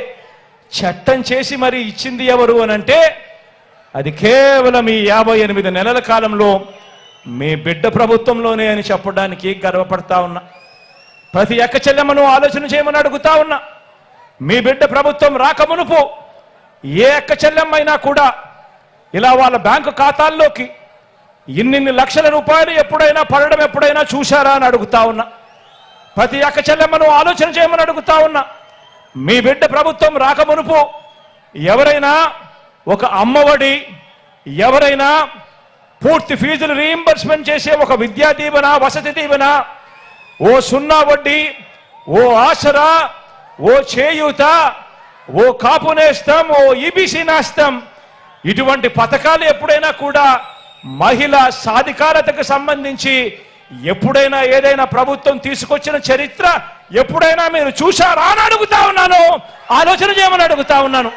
చట్టం చేసి మరి ఇచ్చింది ఎవరు అనంటే అది కేవలం ఈ 58 నెలల కాలంలో మీ బిడ్డ ప్రభుత్వంలోనే అని చెప్పడానికి గర్వపడతా ఉన్నా. ప్రతి అక్కచెల్లెమ్మను ఆలోచన చేయమని అడుగుతా ఉన్నా. మీ బిడ్డ ప్రభుత్వం రాకమునుపు ఏ అక్కచెల్లెమ్మైనా కూడా ఇలా వాళ్ళ బ్యాంకు ఖాతాల్లోకి ఇన్నిన్ని లక్షల రూపాయలు ఎప్పుడైనా పడడం ఎప్పుడైనా చూశారా అని అడుగుతా ఉన్నా. ప్రతి అక్కచెల్లెమ్మను ఆలోచన చేయమని అడుగుతా ఉన్నా. మీ బిడ్డ ప్రభుత్వం రాకమునుపు ఎవరైనా ఒక అమ్మఒడి, ఎవరైనా పూర్తి ఫీజులు రీయింబర్స్మెంట్ చేసే ఒక విద్యా దీవెన, వసతి దీవెన, ఓ సున్నా వడ్డీ, ఓ ఆసరా, ఓ చేయూత, ఓ కాపు నేస్తం, ఓ ఈబీసీ నేస్తం, ఇటువంటి పథకాలు ఎప్పుడైనా కూడా మహిళా సాధికారతకు సంబంధించి ఎప్పుడైనా ఏదైనా ప్రభుత్వం తీసుకొచ్చిన చరిత్ర ఎప్పుడైనా మీరు చూశారా అని అడుగుతా ఉన్నాను. ఆలోచన చేయమని అడుగుతా ఉన్నాను.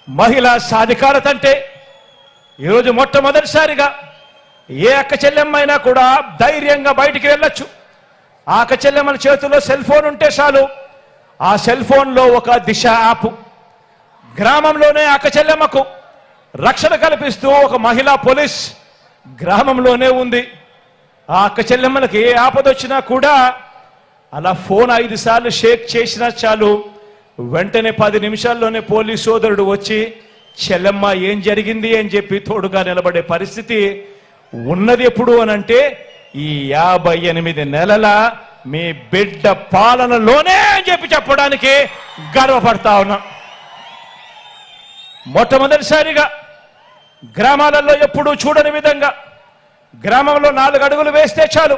మహిళా సాధికారత అంటే ఈరోజు మొట్టమొదటిసారిగా ఏ అక్క చెల్లెమ్మైనా కూడా ధైర్యంగా బయటికి వెళ్ళొచ్చు. ఆ అక్క చెల్లెమ్మల చేతుల్లో సెల్ ఫోన్ ఉంటే చాలు, ఆ సెల్ ఫోన్లో ఒక దిశ యాప్, గ్రామంలోనే అక్క చెల్లెమ్మకు రక్షణ కల్పిస్తూ ఒక మహిళా పోలీస్ గ్రామంలోనే ఉంది. ఆ అక్క చెల్లెమ్మలకి ఏ ఆపద వచ్చినా కూడా అలా ఫోన్ 5 సార్లు షేక్ చేసినా చాలు, వెంటనే 10 నిమిషాల్లోనే పోలీస్ సోదరుడు వచ్చి చెల్లెమ్మ ఏం జరిగింది అని చెప్పి తోడుగా నిలబడే పరిస్థితి ఉన్నది. ఎప్పుడు అనంటే ఈ 58 నెలల మీ బిడ్డ పాలనలోనే అని చెప్పి చెప్పడానికి గర్వపడతా ఉన్నా. మొట్టమొదటిసారిగా గ్రామాలలో ఎప్పుడూ చూడని విధంగా గ్రామంలో 4 అడుగులు వేస్తే చాలు,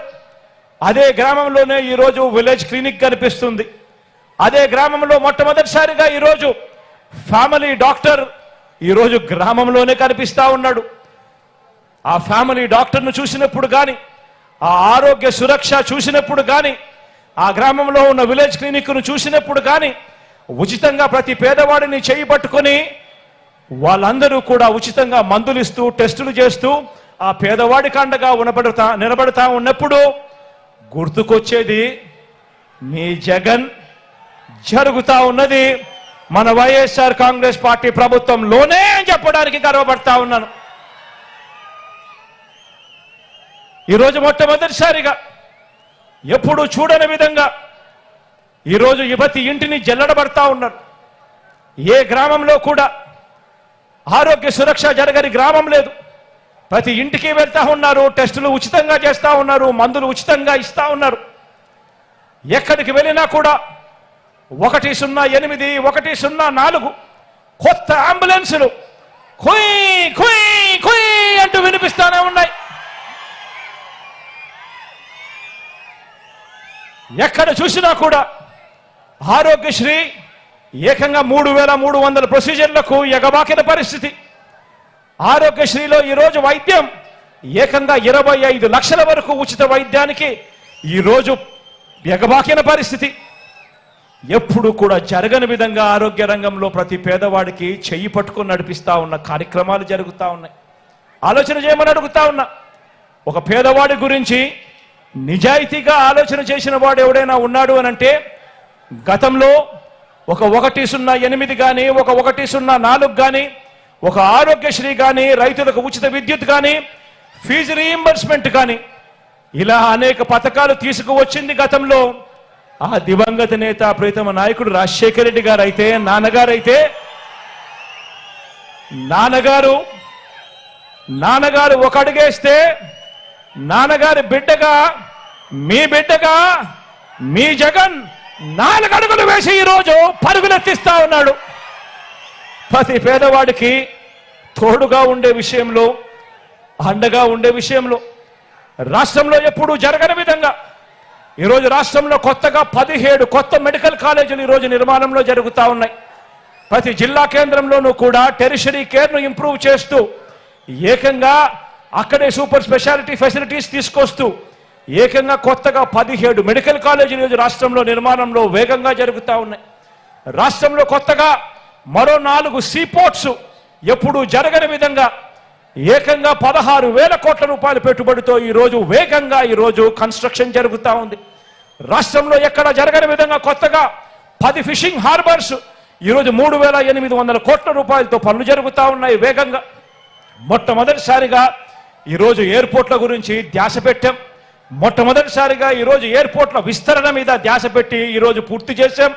అదే గ్రామంలోనే ఈరోజు విలేజ్ క్లినిక్ కనిపిస్తుంది. అదే గ్రామంలో మొట్టమొదటిసారిగా ఈరోజు ఫ్యామిలీ డాక్టర్ ఈరోజు గ్రామంలోనే కనిపిస్తా ఉన్నాడు. ఆ ఫ్యామిలీ డాక్టర్ను చూసినప్పుడు కానీ, ఆ ఆరోగ్య సురక్ష చూసినప్పుడు కానీ, ఆ గ్రామంలో ఉన్న విలేజ్ క్లినిక్ను చూసినప్పుడు కానీ ఉచితంగా ప్రతి పేదవాడిని చేయి పట్టుకొని వాళ్ళందరూ కూడా ఉచితంగా మందులు ఇస్తూ టెస్టులు చేస్తూ ఆ పేదవాడికి అండగా నిలబడతా ఉన్నప్పుడు గుర్తుకొచ్చేది మీ జగన్ జరుగుతా ఉన్నది మన వైఎస్ఆర్ కాంగ్రెస్ పార్టీ ప్రభుత్వంలోనే అని చెప్పడానికి గర్వపడతా ఉన్నాను. ఈరోజు మొట్టమొదటిసారిగా ఎప్పుడు చూడని విధంగా ఈరోజు ప్రతి ఇంటిని జల్లడబడతా ఉన్నారు. ఏ గ్రామంలో కూడా ఆరోగ్య సురక్ష జరగని గ్రామం లేదు. ప్రతి ఇంటికి వెళ్తా ఉన్నారు, టెస్టులు ఉచితంగా చేస్తా ఉన్నారు, మందులు ఉచితంగా ఇస్తా ఉన్నారు. ఎక్కడికి వెళ్ళినా కూడా 108, 104 కొత్త అంబులెన్సులు కుయ్ కుయ్ కుయ్ అంటూ వినిపిస్తానే ఉన్నాయి. ఎక్కడ చూసినా కూడా ఆరోగ్యశ్రీ ఏకంగా 3300 ప్రొసీజర్లకు ఎగబాకిన పరిస్థితి. ఆరోగ్యశ్రీలో ఈరోజు వైద్యం ఏకంగా 25 లక్షల వరకు ఉచిత వైద్యానికి ఈరోజు ఎగబాకిన పరిస్థితి. ఎప్పుడు కూడా జరగని విధంగా ఆరోగ్య రంగంలో ప్రతి పేదవాడికి చెయ్యి పట్టుకొని నడిపిస్తా ఉన్న కార్యక్రమాలు జరుగుతూ ఉన్నాయి. ఆలోచన చేయమని అడుగుతా ఉన్నా. ఒక పేదవాడి గురించి నిజాయితీగా ఆలోచన చేసిన వాడు ఎవడైనా ఉన్నాడు అనంటే గతంలో ఒక 108 కానీ, ఒక 104 కానీ, ఒక ఆరోగ్యశ్రీ కానీ, రైతులకు ఉచిత విద్యుత్ కానీ, ఫీజు రీయింబర్స్మెంట్ కానీ, ఇలా అనేక పథకాలు తీసుకువచ్చింది గతంలో ఆ దివంగత నేత ప్రీతమ నాయకుడు రాజశేఖర రెడ్డి గారు అయితే, నాన్నగారు ఒక అడుగేస్తే నాన్నగారి బిడ్డగా మీ జగన్ 4 అడుగులు వేసి ఈరోజు పరుగులెత్తిస్తా ఉన్నాడు. ప్రతి పేదవాడికి తోడుగా ఉండే విషయంలో, అండగా ఉండే విషయంలో రాష్ట్రంలో ఎప్పుడూ జరగని విధంగా ఈరోజు రాష్ట్రంలో కొత్తగా 17 కొత్త మెడికల్ కాలేజీలు ఈరోజు నిర్మాణంలో జరుగుతూ ఉన్నాయి. ప్రతి జిల్లా కేంద్రంలోనూ కూడా టెరిషరీ కేర్ను ఇంప్రూవ్ చేస్తూ ఏకంగా అక్కడే సూపర్ స్పెషాలిటీ ఫెసిలిటీస్ తీసుకొస్తూ ఏకంగా కొత్తగా 17 మెడికల్ కాలేజీలు ఈరోజు రాష్ట్రంలో నిర్మాణంలో వేగంగా జరుగుతూ ఉన్నాయి. రాష్ట్రంలో కొత్తగా మరో 4 సీపోర్ట్స్ ఎప్పుడూ జరగని విధంగా ఏకంగా 16,000 కోట్ల రూపాయల పెట్టుబడితో ఈరోజు వేగంగా ఈరోజు కన్స్ట్రక్షన్ జరుగుతూ ఉంది. రాష్ట్రంలో ఎక్కడ జరగని విధంగా కొత్తగా 10 ఫిషింగ్ హార్బర్స్ ఈరోజు 3,800 కోట్ల రూపాయలతో పనులు జరుగుతూ ఉన్నాయి వేగంగా. మొట్టమొదటిసారిగా ఈరోజు ఎయిర్పోర్ట్ల గురించి ధ్యాస పెట్టాం. మొట్టమొదటిసారిగా ఈరోజు ఎయిర్పోర్ట్ల విస్తరణ మీద ధ్యాస పెట్టి ఈరోజు పూర్తి చేశాం.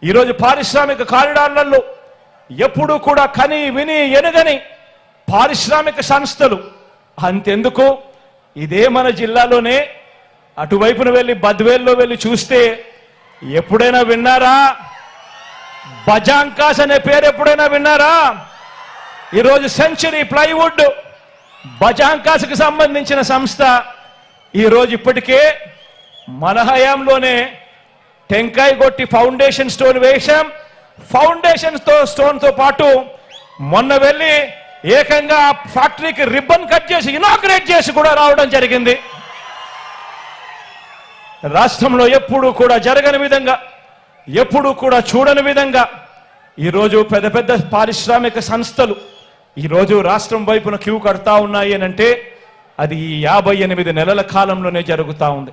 ఈరోజు పారిశ్రామిక కారిడార్లలో ఎప్పుడూ కూడా కని విని ఎనగని పారిశ్రామిక సంస్థలు. అంతెందుకు, ఇదే మన జిల్లాలోనే అటువైపున వెళ్ళి బద్వేల్లో వెళ్ళి చూస్తే ఎప్పుడైనా విన్నారా? బజాంకాస్ అనే పేరు ఎప్పుడైనా విన్నారా? ఈరోజు సెంచరీ ప్లైవుడ్ బజాంకాస్కి సంబంధించిన సంస్థ ఈరోజు ఇప్పటికే మన హయాంలోనే టెంకాయ కొట్టి ఫౌండేషన్ స్టోన్ వేశాం. ఫౌండేషన్ స్టోన్తో పాటు మొన్న వెళ్ళి ఏకంగా ఫ్యాక్టరీకి రిబ్బన్ కట్ చేసి ఇనాగ్రేట్ చేసి కూడా రావడం జరిగింది. రాష్ట్రంలో ఎప్పుడూ కూడా జరగని విధంగా, ఎప్పుడూ కూడా చూడని విధంగా ఈరోజు పెద్ద పెద్ద పారిశ్రామిక సంస్థలు ఈరోజు రాష్ట్రం వైపున క్యూ కడతా ఉన్నాయి అని అంటే అది ఈ 58 నెలల కాలంలోనే జరుగుతూ ఉంది.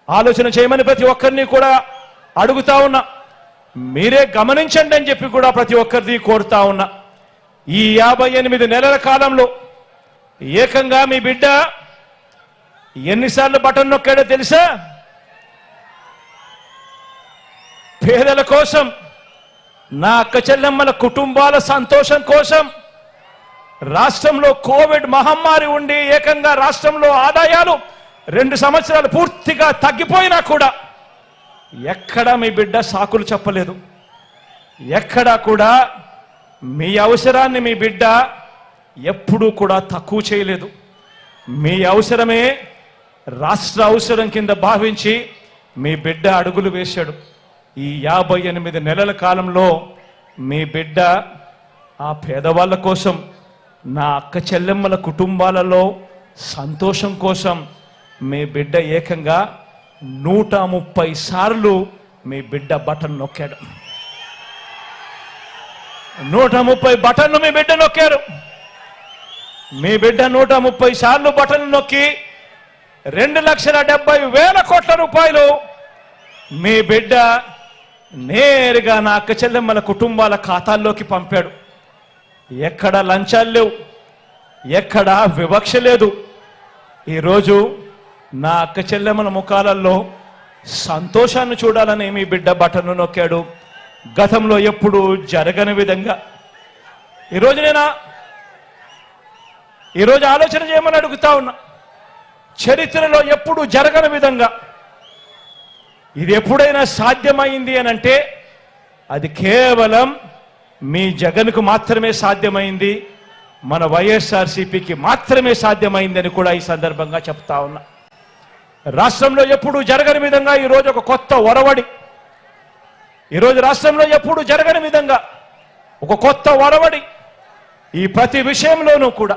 ఆలోచన చేయమని ప్రతి ఒక్కరిని కూడా అడుగుతా ఉన్నా. మీరే గమనించండి అని చెప్పి కూడా ప్రతి ఒక్కరిని కోరుతా ఉన్నా. ఈ 58 నెలల కాలంలో ఏకంగా మీ బిడ్డ ఎన్నిసార్లు బటన్ నొక్కాడో తెలుసా? పేదల కోసం, నా అక్క చెల్లెమ్మల కుటుంబాల సంతోషం కోసం, రాష్ట్రంలో కోవిడ్ మహమ్మారి ఉండి ఏకంగా రాష్ట్రంలో ఆదాయాలు 2 సంవత్సరాలు పూర్తిగా తగ్గిపోయినా కూడా ఎక్కడా మీ బిడ్డ సాకులు చెప్పలేదు. ఎక్కడా కూడా మీ అవసరాన్ని మీ బిడ్డ ఎప్పుడూ కూడా తక్కువ చేయలేదు. మీ అవసరమే రాష్ట్ర అవసరం కింద భావించి మీ బిడ్డ అడుగులు వేశాడు. ఈ 58 నెలల కాలంలో మీ బిడ్డ ఆ పేదవాళ్ళ కోసం, నా అక్క చెల్లెమ్మల కుటుంబాలలో సంతోషం కోసం మీ బిడ్డ ఏకంగా 130 సార్లు మీ బిడ్డ బటన్ నొక్కాడు. 130 బటన్లు మీ బిడ్డ నొక్కారు. మీ బిడ్డ 130 సార్లు బటన్ నొక్కి 2,70,000 కోట్ల రూపాయలు మీ బిడ్డ నేరుగా నా అక్క చెల్లెమ్మల కుటుంబాల ఖాతాల్లోకి పంపాడు. ఎక్కడ లంచాలు లేవు, ఎక్కడ వివక్ష లేదు. ఈరోజు నా అక్క చెల్లెమ్మల ముఖాలలో సంతోషాన్ని చూడాలని మీ బిడ్డ బటన్ను నొక్కాడు. గతంలో ఎప్పుడు జరగని విధంగా ఈరోజు ఆలోచన చేయమని అడుగుతా ఉన్నా. చరిత్రలో ఎప్పుడు జరగని విధంగా ఇది ఎప్పుడైనా సాధ్యమైంది అని అంటే అది కేవలం మీ జగన్కు మాత్రమే సాధ్యమైంది, మన వైఎస్ఆర్సీపీకి మాత్రమే సాధ్యమైంది అని కూడా ఈ సందర్భంగా చెప్తా ఉన్నా. రాష్ట్రంలో ఎప్పుడు జరగని విధంగా ఈరోజు ఒక కొత్త ఒరవడి, ఈరోజు రాష్ట్రంలో ఎప్పుడు జరగని విధంగా ఒక కొత్త ఒరవడి ఈ ప్రతి విషయంలోనూ కూడా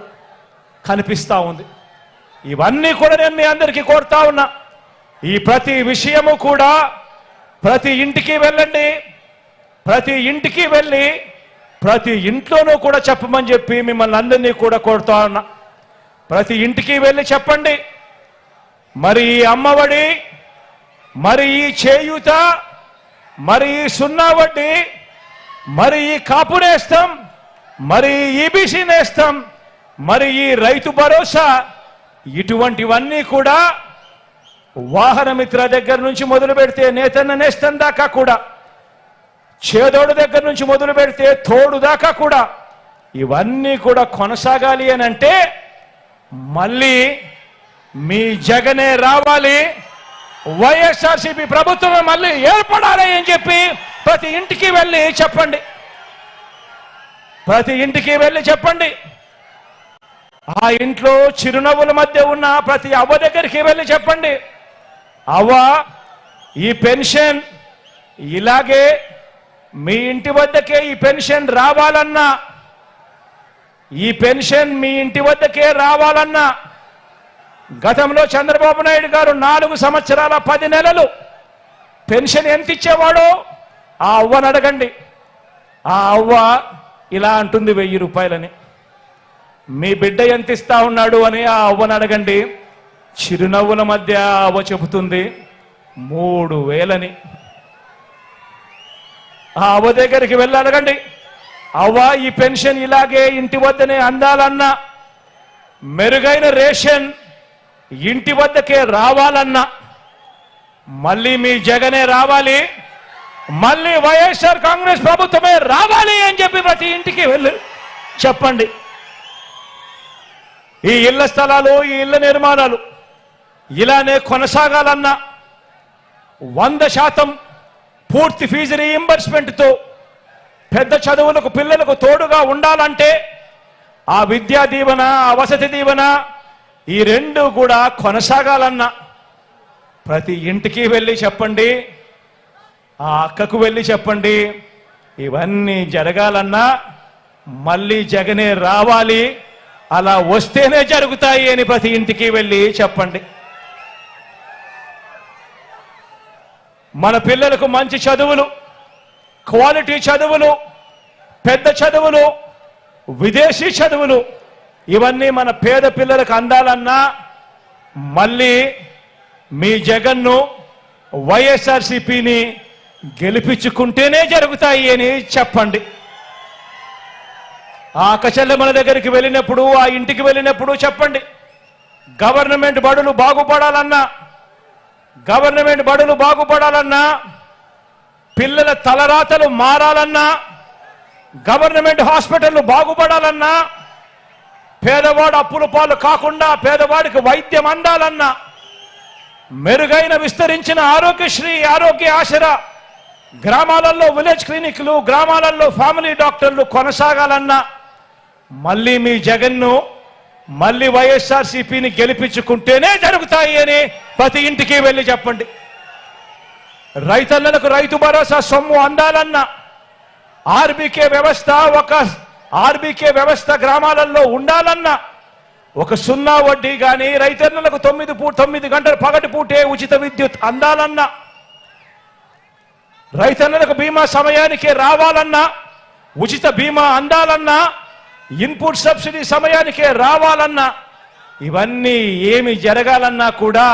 కనిపిస్తూ ఉంది. ఇవన్నీ కూడా నేను మీ అందరికీ కోరుతా ఉన్నా. ఈ ప్రతి విషయము కూడా ప్రతి ఇంటికి వెళ్ళండి, ప్రతి ఇంటికి వెళ్ళి ప్రతి ఇంట్లోనూ కూడా చెప్పమని చెప్పి మిమ్మల్ని అందరినీ కూడా కోరుతా ఉన్నా. ప్రతి ఇంటికి వెళ్ళి చెప్పండి, మరి ఈ అమ్మఒడి, మరి ఈ చేయూత, మరి ఈ 0 వడ్డీ, మరి ఈ కాపు నేస్తం, మరి ఈబీసీ నేస్తం, మరి ఈ రైతు భరోసా, ఇటువంటివన్నీ కూడా వాహన మిత్ర దగ్గర నుంచి మొదలు పెడితే నేతన్న నేస్తం దాకా కూడా, చేదోడు దగ్గర నుంచి మొదలు పెడితే తోడు దాకా కూడా ఇవన్నీ కూడా కొనసాగాలి అని అంటే మళ్ళీ మీ జగనే రావాలి, వైఎస్ఆర్సీపీ ప్రభుత్వమే మళ్ళీ ఏర్పడాలి అని చెప్పి ప్రతి ఇంటికి వెళ్ళి చెప్పండి. ప్రతి ఇంటికి వెళ్ళి చెప్పండి. ఆ ఇంట్లో చిరునవ్వుల మధ్య ఉన్న ప్రతి అవ్వ దగ్గరికి వెళ్ళి చెప్పండి, అవ్వ ఈ పెన్షన్ ఇలాగే మీ ఇంటి వద్దకే ఈ పెన్షన్ రావాలన్నా, ఈ పెన్షన్ మీ ఇంటి వద్దకే రావాలన్నా గతంలో చంద్రబాబు నాయుడు గారు 4 సంవత్సరాల 10 నెలలు పెన్షన్ ఎంత ఇచ్చేవాడో ఆ అవ్వని అడగండి. ఆ అవ్వ ఇలా అంటుంది 1000 రూపాయలని. మీ బిడ్డ ఎంత ఇస్తా ఉన్నాడు అని ఆ అవ్వని అడగండి. చిరునవ్వుల మధ్య అవ్వ చెబుతుంది 3000 ఆ అవ్వ దగ్గరికి వెళ్ళి అడగండి, అవ్వ ఈ పెన్షన్ ఇలాగే ఇంటి వద్దనే అందాలన్నా, మెరుగైన రేషన్ ఇంటి వద్దకే రావాలన్నా, మళ్ళీ మీ జగనే రావాలి, మళ్ళీ వైఎస్ఆర్ కాంగ్రెస్ ప్రభుత్వమే రావాలి అని చెప్పి ప్రతి ఇంటికి వెళ్ళి చెప్పండి. ఈ ఇళ్ల స్థలాలు, ఈ ఇళ్ల నిర్మాణాలు ఇలానే కొనసాగాలన్నా 100% పూర్తి ఫీజు రీయింబర్స్మెంట్తో పెద్ద చదువులకు పిల్లలకు తోడుగా ఉండాలంటే ఆ విద్యా దీవెన, ఆ వసతి దీవెన ఈ 2 కూడా కొనసాగాలన్నా ప్రతి ఇంటికి వెళ్ళి చెప్పండి, ఆ అక్కకు వెళ్ళి చెప్పండి, ఇవన్నీ జరగాలన్నా మళ్ళీ జగనే రావాలి, అలా వస్తేనే జరుగుతాయి అని ప్రతి ఇంటికి వెళ్ళి చెప్పండి. మన పిల్లలకు మంచి చదువులు, క్వాలిటీ చదువులు, పెద్ద చదువులు, విదేశీ చదువులు ఇవన్నీ మన పేద పిల్లలకు అందాలన్నా మళ్ళీ మీ జగన్ను, వైఎస్ఆర్సీపీని గెలిపించుకుంటేనే జరుగుతాయి అని చెప్పండి. ఆ అక్కచెల్లెమ్మల దగ్గరికి వెళ్ళినప్పుడు, ఆ ఇంటికి వెళ్ళినప్పుడు చెప్పండి, గవర్నమెంట్ బడులు బాగుపడాలన్నా, గవర్నమెంట్ బడులు బాగుపడాలన్నా, పిల్లల తలరాతలు మారాలన్నా, గవర్నమెంట్ హాస్పిటళ్లు బాగుపడాలన్నా, పేదవాడు అప్పుల పాలు కాకుండా పేదవాడికి వైద్యం అందాలన్నా, మెరుగైన విస్తరించిన ఆరోగ్యశ్రీ, ఆరోగ్య ఆసరా, గ్రామాలలో విలేజ్ క్లినిక్లు, గ్రామాలలో ఫ్యామిలీ డాక్టర్లు కొనసాగాలన్నా మళ్ళీ మీ జగన్ను, మళ్ళీ వైఎస్ఆర్సీపీని గెలిపించుకుంటేనే జరుగుతాయి అని ప్రతి ఇంటికి వెళ్ళి చెప్పండి. రైతన్నలకు రైతు భరోసా సొమ్ము అందాలన్నా, ఆర్బీకే వ్యవస్థ గ్రామాలలో ఉండాలన్నా, ఒక 0 వడ్డీ కానీ రైతన్నలకు 9 గంటలు పగటి పూటే ఉచిత విద్యుత్ అందాలన్నా, రైతన్నలకు బీమా సమయానికే రావాలన్నా, ఉచిత బీమా అందాలన్నా, ఇన్పుట్ సబ్సిడీ సమయానికే రావాలన్నా, ఇవన్నీ ఏమి జరగాలన్నా కూడా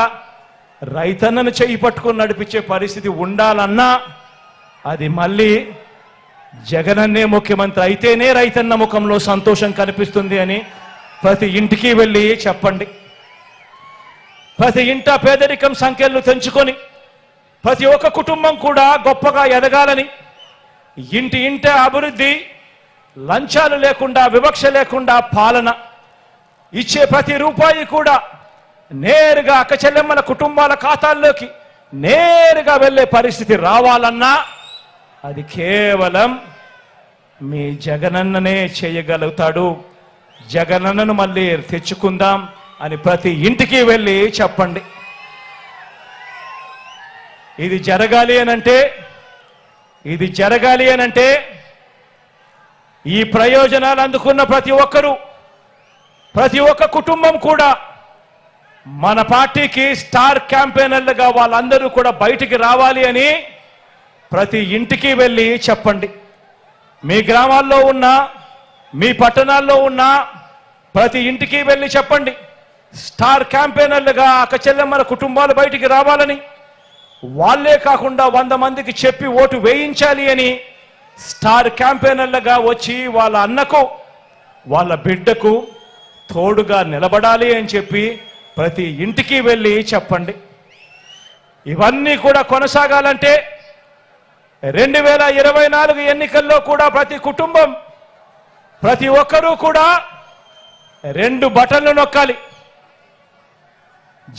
రైతన్నను చేయి పట్టుకుని నడిపించే పరిస్థితి ఉండాలన్నా అది మళ్ళీ జగనన్నే ముఖ్యమంత్రి అయితేనే రైతన్న ముఖంలో సంతోషం కనిపిస్తుంది అని ప్రతి ఇంటికి వెళ్ళి చెప్పండి. ప్రతి ఇంట పేదరికం సంఖ్యలు తెంచుకొని ప్రతి ఒక్క కుటుంబం కూడా గొప్పగా ఎదగాలని, ఇంటి అభివృద్ధి, లంచాలు లేకుండా, వివక్ష లేకుండా పాలన, ఇచ్చే ప్రతి రూపాయి కూడా నేరుగా అక్కచెల్లెమ్మల కుటుంబాల ఖాతాల్లోకి నేరుగా వెళ్ళే పరిస్థితి రావాలన్నా అది కేవలం మీ జగనన్ననే చేయగలుగుతాడు. జగనన్నను మళ్ళీ తెచ్చుకుందాం అని ప్రతి ఇంటికి వెళ్ళి చెప్పండి. ఇది జరగాలి అనంటే ఈ ప్రయోజనాలు అందుకున్న ప్రతి ఒక్క కుటుంబం కూడా మన పార్టీకి స్టార్ క్యాంపెయినర్లుగా వాళ్ళందరూ కూడా బయటికి రావాలి అని ప్రతి ఇంటికి వెళ్ళి చెప్పండి. మీ గ్రామాల్లో ఉన్న, మీ పట్టణాల్లో ఉన్న ప్రతి ఇంటికి వెళ్ళి చెప్పండి, స్టార్ క్యాంపెయినర్లుగా అక్కచెల్లెమ్మల కుటుంబాలు బయటికి రావాలని, వాళ్ళే కాకుండా 100 మందికి చెప్పి ఓటు వేయించాలి అని స్టార్ క్యాంపెయినర్లుగా వచ్చి వాళ్ళ అన్నకు, వాళ్ళ బిడ్డకు తోడుగా నిలబడాలి అని చెప్పి ప్రతి ఇంటికి వెళ్ళి చెప్పండి. ఇవన్నీ కూడా కొనసాగాలంటే 2024 ఎన్నికల్లో కూడా ప్రతి కుటుంబం, ప్రతి ఒక్కరూ కూడా 2 బటన్లు నొక్కాలి.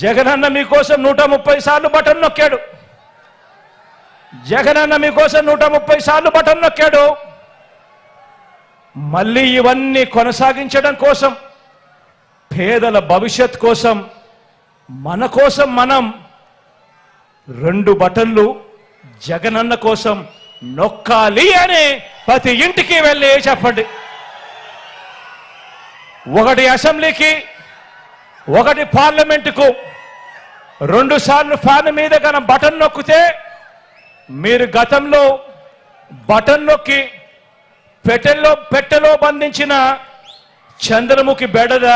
జగనన్న మీకోసం 130 సార్లు బటన్ నొక్కాడు. జగనన్న మీకోసం 130 సార్లు బటన్ నొక్కాడు. మళ్ళీ ఇవన్నీ కొనసాగించడం కోసం, పేదల భవిష్యత్ కోసం, మన కోసం మనం 2 బటన్లు జగనన్న కోసం నొక్కాలి అని ప్రతి ఇంటికి వెళ్ళి చెప్పండి. ఒకటి అసెంబ్లీకి, ఒకటి పార్లమెంటుకు 2 సార్లు ఫ్యాన్ మీద కన బటన్ నొక్కితే మీరు గతంలో బటన్ నొక్కి పెట్టెలో బంధించిన చంద్రముఖి బెడద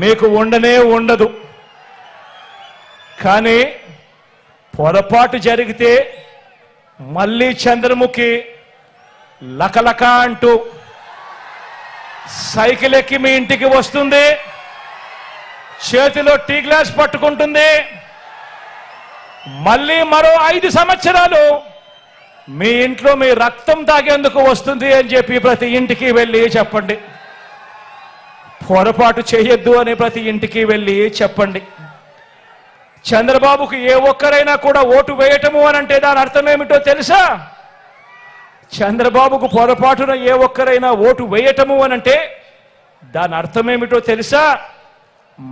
మీకు ఉండనే ఉండదు. కానీ పొరపాటు జరిగితే మళ్ళీ చంద్రముఖి లకలక అంటూ సైకిల్ ఎక్కి మీ ఇంటికి వస్తుంది, చేతిలో టీ గ్లాస్ పట్టుకుంటుంది. మళ్ళీ మరో 5 సంవత్సరాలు మీ ఇంట్లో మీ రక్తం తాగేందుకు వస్తుంది అని చెప్పి ప్రతి ఇంటికి వెళ్ళి చెప్పండి. పొరపాటు చేయొద్దు అని ప్రతి ఇంటికి వెళ్ళి చెప్పండి. చంద్రబాబుకు ఏ ఒక్కరైనా కూడా ఓటు వేయటము అని అంటే దాని అర్థం ఏమిటో తెలుసా? చంద్రబాబుకు పొరపాటున ఏ ఒక్కరైనా ఓటు వేయటము అని అంటే దాని అర్థం ఏమిటో తెలుసా?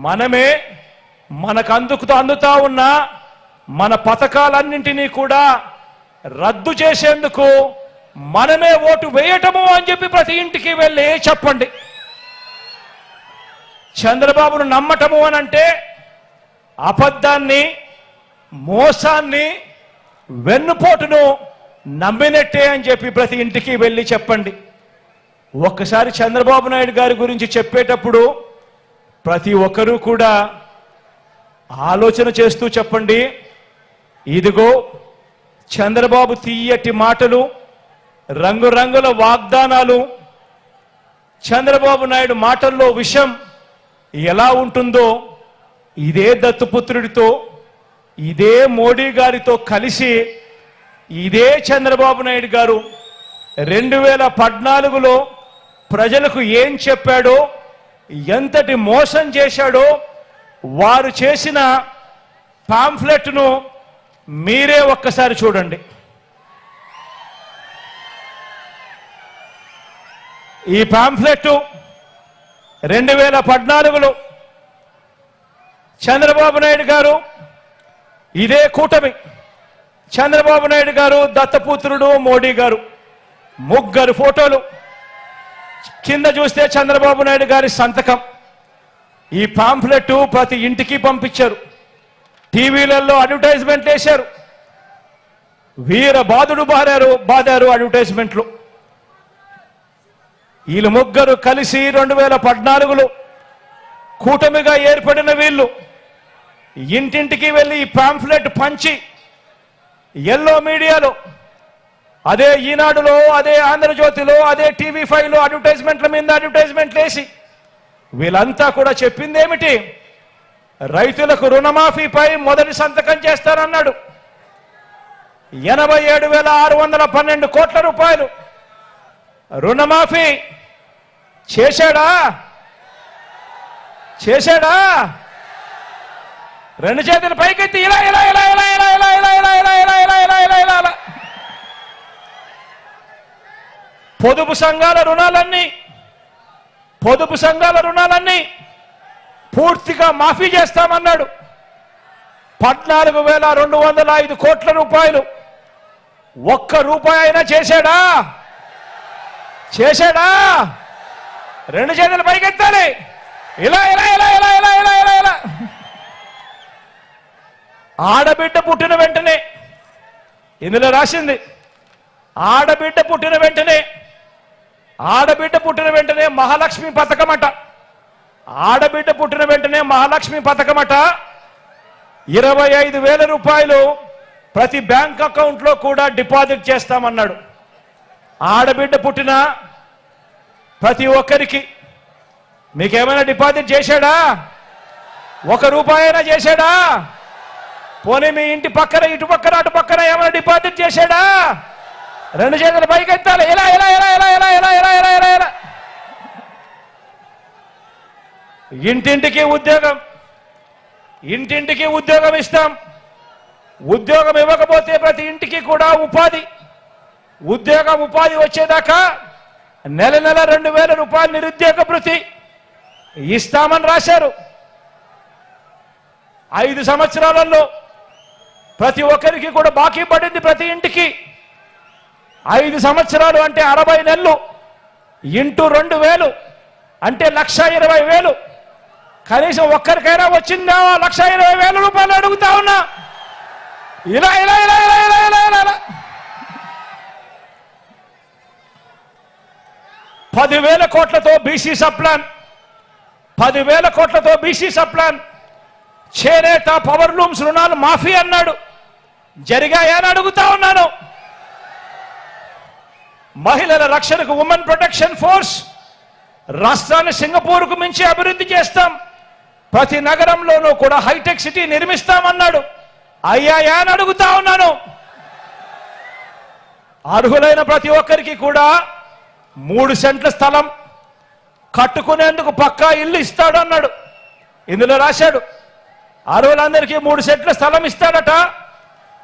మనమే మనకు అందుతా ఉన్న మన పథకాలన్నింటినీ కూడా రద్దు చేసేందుకు మనమే ఓటు వేయటము అని చెప్పి ప్రతి ఇంటికి వెళ్ళి చెప్పండి. చంద్రబాబును నమ్మటము అని అంటే అబద్ధాన్ని, మోసాన్ని, వెన్నుపోటును నమ్మినట్టే అని చెప్పి ప్రతి ఇంటికి వెళ్ళి చెప్పండి. ఒక్కసారి చంద్రబాబు నాయుడు గారి గురించి చెప్పేటప్పుడు ప్రతి ఒక్కరూ కూడా ఆలోచన చేస్తూ చెప్పండి. ఇదిగో చంద్రబాబు తీయటి మాటలు, రంగురంగుల వాగ్దానాలు, చంద్రబాబు నాయుడు మాటల్లో విషయం ఎలా ఉంటుందో ఇదే దత్తుపుత్రుడితో, ఇదే మోడీ గారితో కలిసి ఇదే చంద్రబాబు నాయుడు గారు 2014లో ప్రజలకు ఏం చెప్పాడో, ఎంతటి మోసం చేశాడో వారు చేసిన పాంఫ్లెట్ను మీరే ఒక్కసారి చూడండి. ఈ పాంఫ్లెట్ 2014లో చంద్రబాబు నాయుడు గారు, ఇదే కూటమి, చంద్రబాబు నాయుడు గారు, దత్తపుత్రుడు మోడీ గారు, ముగ్గురు ఫోటోలు, కింద చూస్తే చంద్రబాబు నాయుడు గారి సంతకం. ఈ పాంఫ్లెట్ ప్రతి ఇంటికి పంపించారు, టీవీలలో అడ్వర్టైజ్మెంట్ వేశారు, వీర బాదారు అడ్వర్టైజ్మెంట్లు. వీళ్ళు ముగ్గురు కలిసి 2014లో కూటమిగా ఏర్పడిన వీళ్ళు ఇంటింటికి వెళ్ళి ఈ పాంఫ్లెట్ పంచి ఎల్లో మీడియాలో, అదే ఈనాడులో, అదే ఆంధ్రజ్యోతిలో, అదే TV5లో అడ్వర్టైజ్మెంట్ల మీద అడ్వర్టైజ్మెంట్లు వేసి వీళ్ళంతా కూడా చెప్పింది ఏమిటి? రైతులకు రుణమాఫీపై మొదటి సంతకం చేస్తారన్నాడు. 87,612 కోట్ల రూపాయలు రుణమాఫీ చేశాడా? రెండు చేతులు పైకెత్తి ఇలా ఇలా ఇలా ఇలా ఇలా ఇలా ఇలా ఇలా ఇలా ఇలా ఇలా ఇలా ఇలా ఇలా ఇలా పొదుపు సంఘాల రుణాలన్నీ పూర్తిగా మాఫీ చేస్తామన్నాడు. 14,205 కోట్ల రూపాయలు. ఒక్క రూపాయి అయినా చేశాడా? రెండు చేతులు పైకెత్తాలి. ఇలా ఇలా ఇలా ఇలా ఇలా ఇలా ఇలా ఇలా ఆడబిడ్డ పుట్టిన వెంటనే, ఇందులో రాసింది ఆడబిడ్డ పుట్టిన వెంటనే మహాలక్ష్మి పథకమట. ఆడబిడ్డ పుట్టిన వెంటనే మహాలక్ష్మి పథకమట. 25,000 రూపాయలు ప్రతి బ్యాంక్ అకౌంట్లో కూడా డిపాజిట్ చేస్తామన్నాడు. ఆడబిడ్డ పుట్టిన ప్రతి ఒక్కరికి మీకేమైనా డిపాజిట్ చేశాడా? 1 రూపాయి అయినా చేశాడా? పోనీ మీ ఇంటి పక్కన, ఇటు పక్కన, అటు పక్కన ఏమైనా డిపాజిట్ చేశాడా? రెండు చేతులు పైకెత్తాలి. ఇలా ఇలా ఇలా ఇలా ఇలా ఇలా ఇలా ఇలా ఇలా ఇలా ఇంటింటికి ఉద్యోగం ఇస్తాం. ఉద్యోగం ఇవ్వకపోతే ప్రతి ఇంటికి కూడా ఉపాధి వచ్చేదాకా నెల 2,000 రూపాయలు నిరుద్యోగ భృతి ఇస్తామని రాశారు. 5 సంవత్సరాలలో ప్రతి ఒక్కరికి కూడా బాకీ పడింది. ప్రతి ఇంటికి 5 సంవత్సరాలు అంటే 60 నెలలు ఇంటూ 2,000 అంటే 1,20,000. కనీసం ఒక్కరికైనా వచ్చిందా 1,20,000 రూపాయలు అడుగుతా ఉన్నా. ఇలా ఇలా ఇలా ఇలా ఇలా ఇలా ఇలా ఇలా 10,000 కోట్లతో బీసీ సప్లాన్, 10,000 కోట్లతో బీసీ సప్లాన్, చేనేత పవర్ లూమ్స్ రుణాలు మాఫీ అన్నాడు. జరిగాయా అని అడుగుతా ఉన్నాను. మహిళల రక్షణకు ఉమెన్ ప్రొటెక్షన్ ఫోర్స్, రాష్ట్రాన్ని సింగపూర్కు మించి అభివృద్ధి చేస్తాం, ప్రతి నగరంలోనూ కూడా హైటెక్ సిటీ నిర్మిస్తామన్నాడు. అయ్యాయా అని అడుగుతా ఉన్నాను. అర్హులైన ప్రతి ఒక్కరికి కూడా 3 సెంట్ల స్థలం కట్టుకునేందుకు పక్కా ఇల్లు ఇస్తాడు అన్నాడు. ఇందులో రాశాడు అర్హులందరికీ 3 సెంట్ల స్థలం ఇస్తాడట,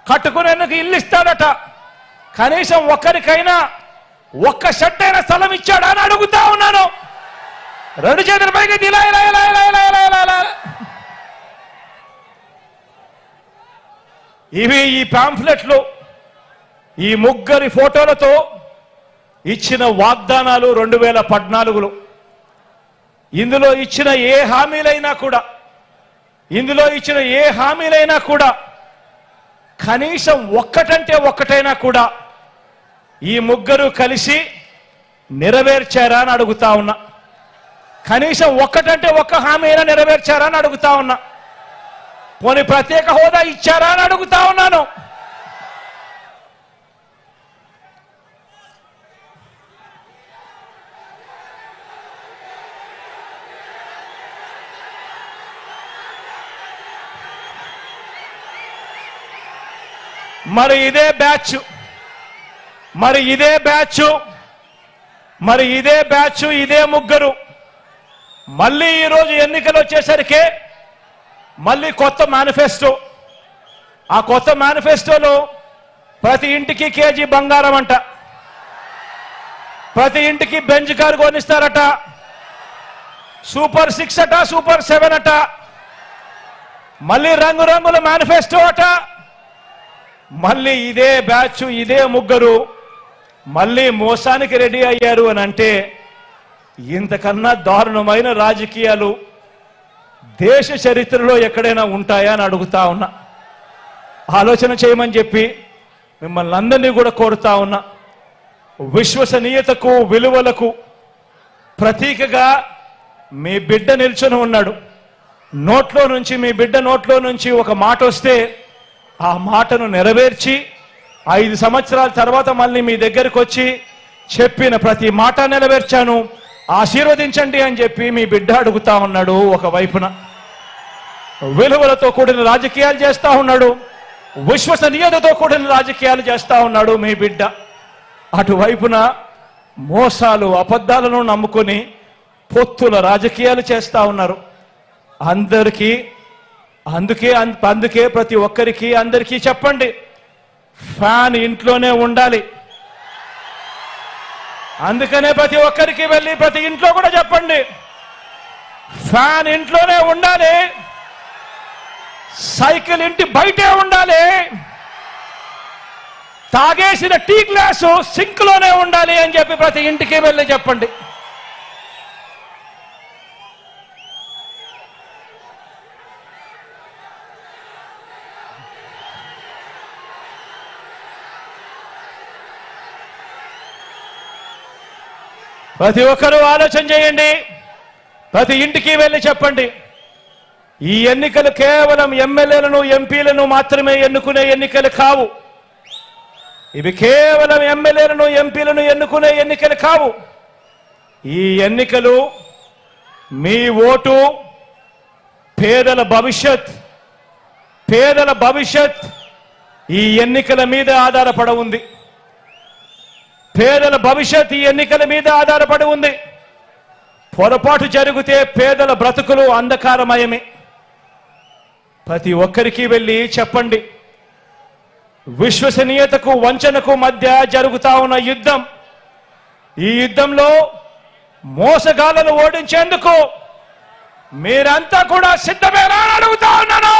కట్టుకునేందుకు ఇల్లు ఇస్తాడట. కనీసం ఒక్కరికైనా 1 సెంట్ అయిన స్థలం ఇచ్చాడా అని అడుగుతా ఉన్నాను. 2 చేతుల పైకి ఇలా ఇలా ఇలా ఇలా ఇలా ఇలా ఇలా ఇలా. ఇవి ఈ పాంఫ్లెట్లు, ఈ ముగ్గురి ఫోటోలతో ఇచ్చిన వాగ్దానాలు 2014లో. ఇందులో ఇచ్చిన ఏ హామీలైనా కూడా కనీసం ఒక్కటంటే ఒక్కటైనా కూడా ఈ ముగ్గురు కలిసి నెరవేర్చారా అని అడుగుతా ఉన్నా. కనీసం ఒక్కటంటే ఒక్క హామీ అయినా నెరవేర్చారా అని అడుగుతా ఉన్నా. పోనీ ప్రత్యేక హోదా ఇచ్చారా అని అడుగుతా ఉన్నాను. మరి ఇదే బ్యాచ్ ఇదే ముగ్గురు మళ్ళీ ఈరోజు ఎన్నికలు వచ్చేసరికి మళ్ళీ కొత్త మేనిఫెస్టో. ఆ కొత్త మేనిఫెస్టోలో ప్రతి ఇంటికి కేజీ బంగారం అంట, ప్రతి ఇంటికి బెంజ్ కారు కొనిస్తారట, సూపర్ 6 అట, సూపర్ 7 అట, మళ్ళీ రంగురంగుల మేనిఫెస్టో అట. మళ్ళీ ఇదే బ్యాచ్ ఇదే ముగ్గురు మళ్ళీ మోసానికి రెడీ అయ్యారు అని అంటే ఇంతకన్నా దారుణమైన రాజకీయాలు దేశ చరిత్రలో ఎక్కడైనా ఉంటాయా అని అడుగుతా ఉన్నా. ఆలోచన చేయమని చెప్పి మిమ్మల్ని అందరినీ కూడా కోరుతా ఉన్నా. విశ్వసనీయతకు విలువలకు ప్రతీకగా మీ బిడ్డ నిల్చొని ఉన్నాడు. మీ బిడ్డ నోట్లో నుంచి ఒక మాట వస్తే ఆ మాటను నెరవేర్చి 5 సంవత్సరాల తర్వాత మళ్ళీ మీ దగ్గరకు వచ్చి చెప్పిన ప్రతి మాట నెరవేర్చాను, ఆశీర్వదించండి అని చెప్పి మీ బిడ్డ అడుగుతా ఉన్నాడు. ఒకవైపున విలువలతో కూడిన రాజకీయాలు చేస్తా ఉన్నాడు, విశ్వసనీయతతో కూడిన రాజకీయాలు చేస్తా ఉన్నాడు మీ బిడ్డ. అటువైపున మోసాలు అబద్ధాలను నమ్ముకొని పొత్తుల రాజకీయాలు చేస్తా ఉన్నారు. అందుకే ప్రతి ఒక్కరికి అందరికీ చెప్పండి, ఫ్యాన్ ఇంట్లోనే ఉండాలి. అందుకనే ప్రతి ఒక్కరికి వెళ్ళి ప్రతి ఇంట్లో కూడా చెప్పండి, ఫ్యాన్ ఇంట్లోనే ఉండాలి, సైకిల్ ఇంటి బయటే ఉండాలి, తాగేసిన టీ గ్లాసు సింక్ లోనే ఉండాలి అని చెప్పి ప్రతి ఇంటికి వెళ్ళి చెప్పండి. ప్రతి ఒక్కరూ ఆలోచన చేయండి, ప్రతి ఇంటికి వెళ్ళి చెప్పండి. ఈ ఎన్నికలు కేవలం ఎమ్మెల్యేలను ఎంపీలను మాత్రమే ఎన్నుకునే ఎన్నికలు కావు. ఇవి కేవలం ఎమ్మెల్యేలను ఎంపీలను ఎన్నుకునే ఎన్నికలు కావు. ఈ ఎన్నికలు మీ ఓటు పేదల భవిష్యత్ ఈ ఎన్నికల మీద ఆధారపడి ఉంది. పేదల భవిష్యత్ ఈ ఎన్నికల మీద ఆధారపడి ఉంది. పొరపాటు జరిగితే పేదల బ్రతుకులు అంధకారమయమే. ప్రతి ఒక్కరికి వెళ్ళి చెప్పండి, విశ్వసనీయతకు వంచనకు మధ్య జరుగుతా ఉన్న యుద్ధం, ఈ యుద్ధంలో మోసగాళ్లను ఓడించేందుకు మీరంతా కూడా సిద్ధమేనా అని అడుగుతా ఉన్నాను.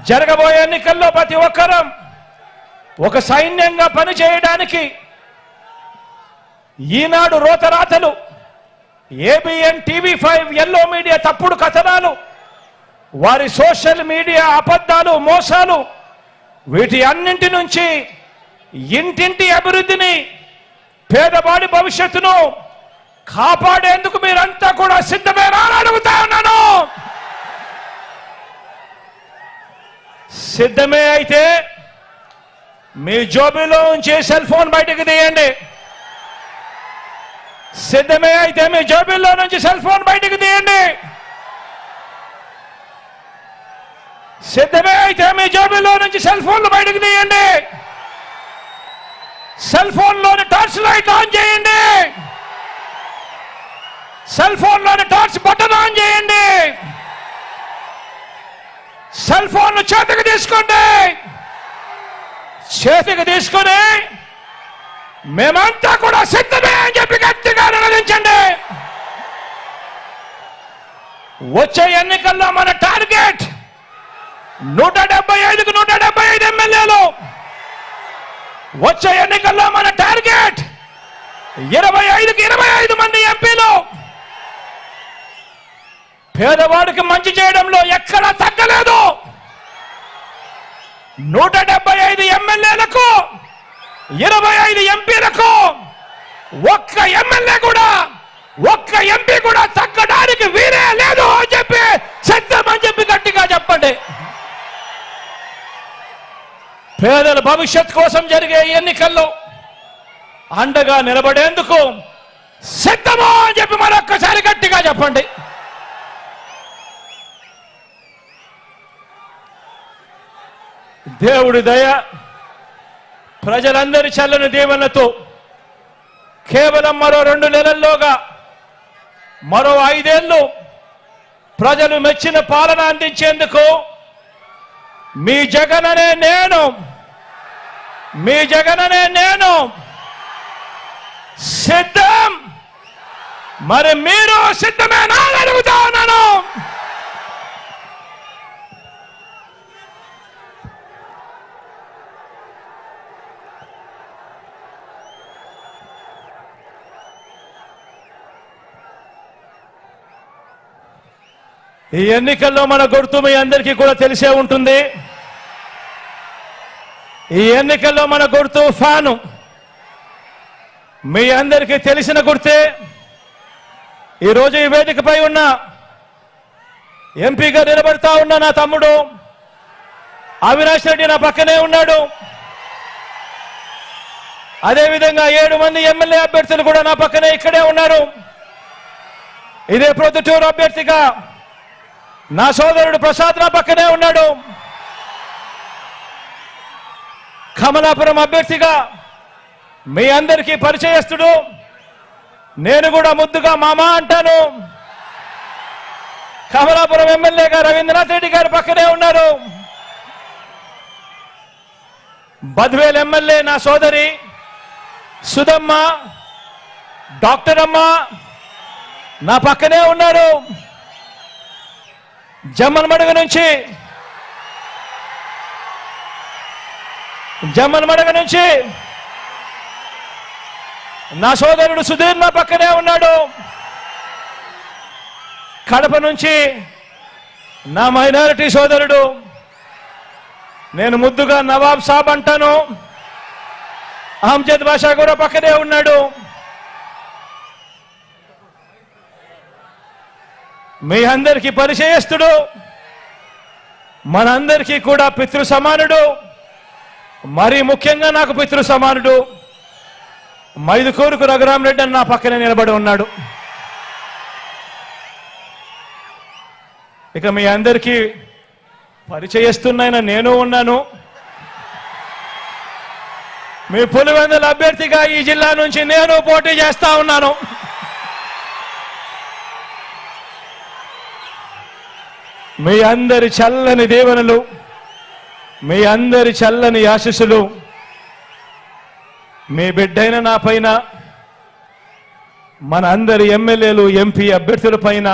జరగబోయే ఎన్నికల్లో ప్రతి ఒక్కరం ఒక సైన్యంగా పనిచేయడానికి ఈనాడు రోతరాతలు ఏబిఎన్, టీవీ5, ఎల్లో మీడియా తప్పుడు కథనాలు, వారి సోషల్ మీడియా అబద్ధాలు, మోసాలు, వీటి అన్నింటి నుంచి ఇంటింటి అభివృద్ధిని, పేదవాడి భవిష్యత్తును కాపాడేందుకు మీరంతా కూడా సిద్ధమేనా అని అడుగుతా ఉన్నాను. సిద్ధమే అయితే మీ జోబీలో ఉంచి సెల్ ఫోన్ బయటకు తీయండి. సిద్ధమే అయితే మీ జోబీలో నుంచి సెల్ ఫోన్ బయటకు తీయండి. సిద్ధమే అయితే మీ జోబీలో నుంచి సెల్ ఫోన్లు బయటకు తీయండి. సెల్ ఫోన్లోని టార్చ్ లైట్ ఆన్ చేయండి. సెల్ ఫోన్లోని టార్చ్ బటన్ ఆన్ చేయండి. సెల్ ఫోన్ చేతికి తీసుకోండి. చేతికి తీసుకొని మేమంతా కూడా సిద్ధమే అని చెప్పి గట్టిగా నిలదించండి. వచ్చే ఎన్నికల్లో మన టార్గెట్ 175కు 175 ఎమ్మెల్యేలు. వచ్చే ఎన్నికల్లో మన టార్గెట్ 25కి 25 మంది ఎంపీలు. పేదవాడికి మంచి చేయడంలో ఎక్కడా తగ్గలేదు. 175 ఎమ్మెల్యేలకు 25 ఎంపీలకు ఒక్క ఎమ్మెల్యే కూడా, ఒక్క ఎంపీ కూడా తగ్గడానికి వీరే లేదు అని చెప్పి సిద్ధమని చెప్పి గట్టిగా చెప్పండి. పేదల భవిష్యత్ కోసం జరిగే ఎన్నికల్లో అండగా నిలబడేందుకు సిద్ధమా అని చెప్పి మరొక్కసారి గట్టిగా చెప్పండి. దేవుడి దయ, ప్రజలందరి చల్లని దీవెనలతో కేవలం మరో 2 నెలల్లోగా మరో 5 ఏళ్లు ప్రజలు మెచ్చిన పాలన అందించేందుకు మీ జగననే నేను సిద్ధం. మరి మీరు సిద్ధమేనా అని అడుగుతా ఉన్నాను. ఈ ఎన్నికల్లో మన గుర్తు మీ అందరికీ కూడా తెలిసే ఉంటుంది. ఈ ఎన్నికల్లో మన గుర్తు ఫ్యాను. మీ అందరికీ తెలిసిన గుర్తే. ఈరోజు ఈ వేదికపై ఉన్న ఎంపీగా నిలబడతా ఉన్న నా తమ్ముడు అవినాష్ రెడ్డి నా పక్కనే ఉన్నాడు. అదేవిధంగా 7 మంది ఎమ్మెల్యే అభ్యర్థులు కూడా నా పక్కనే ఇక్కడే ఉన్నారు. ఇదే ప్రొద్దుటూరు అభ్యర్థిగా నా సోదరుడు ప్రసాద్ నా పక్కనే ఉన్నాడు. కమలాపురం అభ్యర్థిగా మీ అందరికీ పరిచయస్తుడు, నేను కూడా ముద్దుగా మామ అంటాను. కమలాపురం ఎమ్మెల్యేగా రవీంద్రనాథ్ రెడ్డి గారు పక్కనే ఉన్నారు. బద్వేల్ ఎమ్మెల్యే నా సోదరి సుధమ్మ, డాక్టర్ అమ్మ నా పక్కనే ఉన్నారు. జమ్మన్మడుగ నుంచి నా సోదరుడు సుధీర్ నా పక్కనే ఉన్నాడు. కడప నుంచి నా మైనారిటీ సోదరుడు, నేను ముద్దుగా నవాబ్ సాబ్ అంటాను, అహ్మద్ బాషా కూడా పక్కనే ఉన్నాడు. మీ అందరికీ పరిచయస్తుడు, మనందరికీ కూడా పితృ సమానుడు, మరీ ముఖ్యంగా నాకు పితృ సమానుడు మైదుకూరుకు రఘురామరెడ్డి అని నా పక్కనే నిలబడి ఉన్నాడు. ఇక మీ అందరికీ పరిచయస్తున్న నేను ఉన్నాను. మీ పులివెందుల అభ్యర్థిగా ఈ జిల్లా నుంచి నేను పోటీ చేస్తా ఉన్నాను. మీ అందరి చల్లని దీవెనలు, మీ అందరి చల్లని ఆశీస్సులు మీ బిడ్డైన నా పైన, మన అందరి ఎమ్మెల్యేలు ఎంపీ అభ్యర్థుల పైన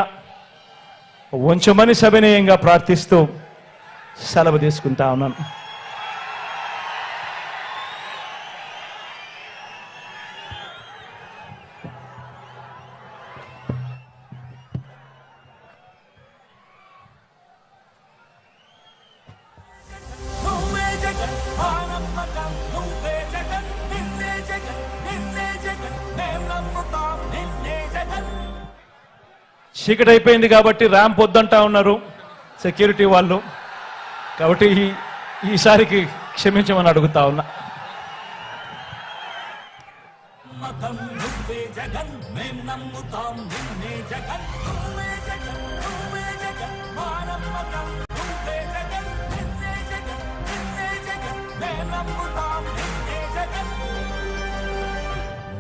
ఉంచమని సవినయంగా ప్రార్థిస్తూ సెలవు తీసుకుంటా ఉన్నాను. చీకటి అయిపోయింది కాబట్టి ర్యాంప్ వద్దంటా ఉన్నారు సెక్యూరిటీ వాళ్ళు, కాబట్టి ఈసారికి క్షమించమని అడుగుతా ఉన్నా.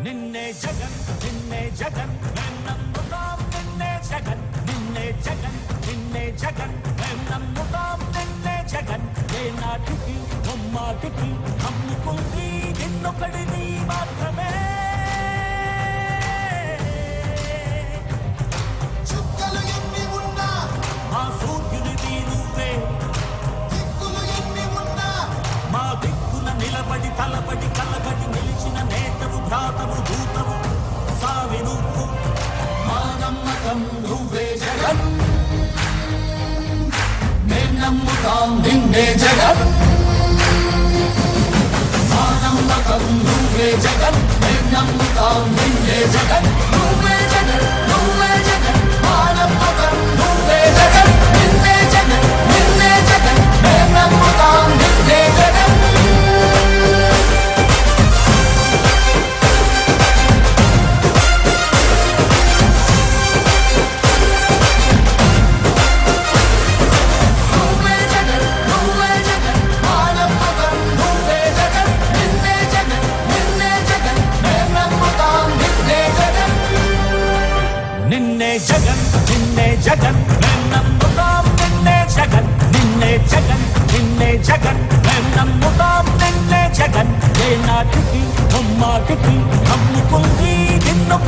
నిన్నే జగన్ నిన్నే జగన్ మేం నమ్ముతాం నిన్నే జగన్ నిన్నే జగన్ నిన్నే జగన్ మేం నమ్ముతాం నిన్నే జగన్ ఏ నాటికి బొమ్మాటికి నమ్ముకుంది నిన్నొకడిని మాత్రమే. చుక్కలు ఎన్ని ఉన్నా మా సూర్యునిది నువ్వే, దిక్కులు ఎన్ని ఉన్నా మా దిక్కున నిలబడి తలబడి కలబడి నిలిచిన నేతవు భ్రాతవు దూతవు సావి నువ్వు. మా నమ్మకం నువ్వే జగన్ మేం నమ్ముతాం నిన్నే జగన్. మా నమ్మకం నువ్వే జగన్ మేం నమ్ముతాం నిన్నే జగన్. నువ్వే జగన్ నువ్వే జగన్ మా నమ్మకం నువ్వే జగన్ నిన్నే జగన్ నిన్నే జగన్ మేం నమ్ముతాం నిన్నే జగన్. నిన్నే జగన్ నిన్నే జగన్ మేం నమ్ముతాం నిన్నే జగన్ నిన్నే జగన్ నిన్నే జగన్ మేం నమ్ముతాం నిన్నే జగన్ ఏ నాటికి బొమ్మాటికి నమ్ముకుంది నిన్నొక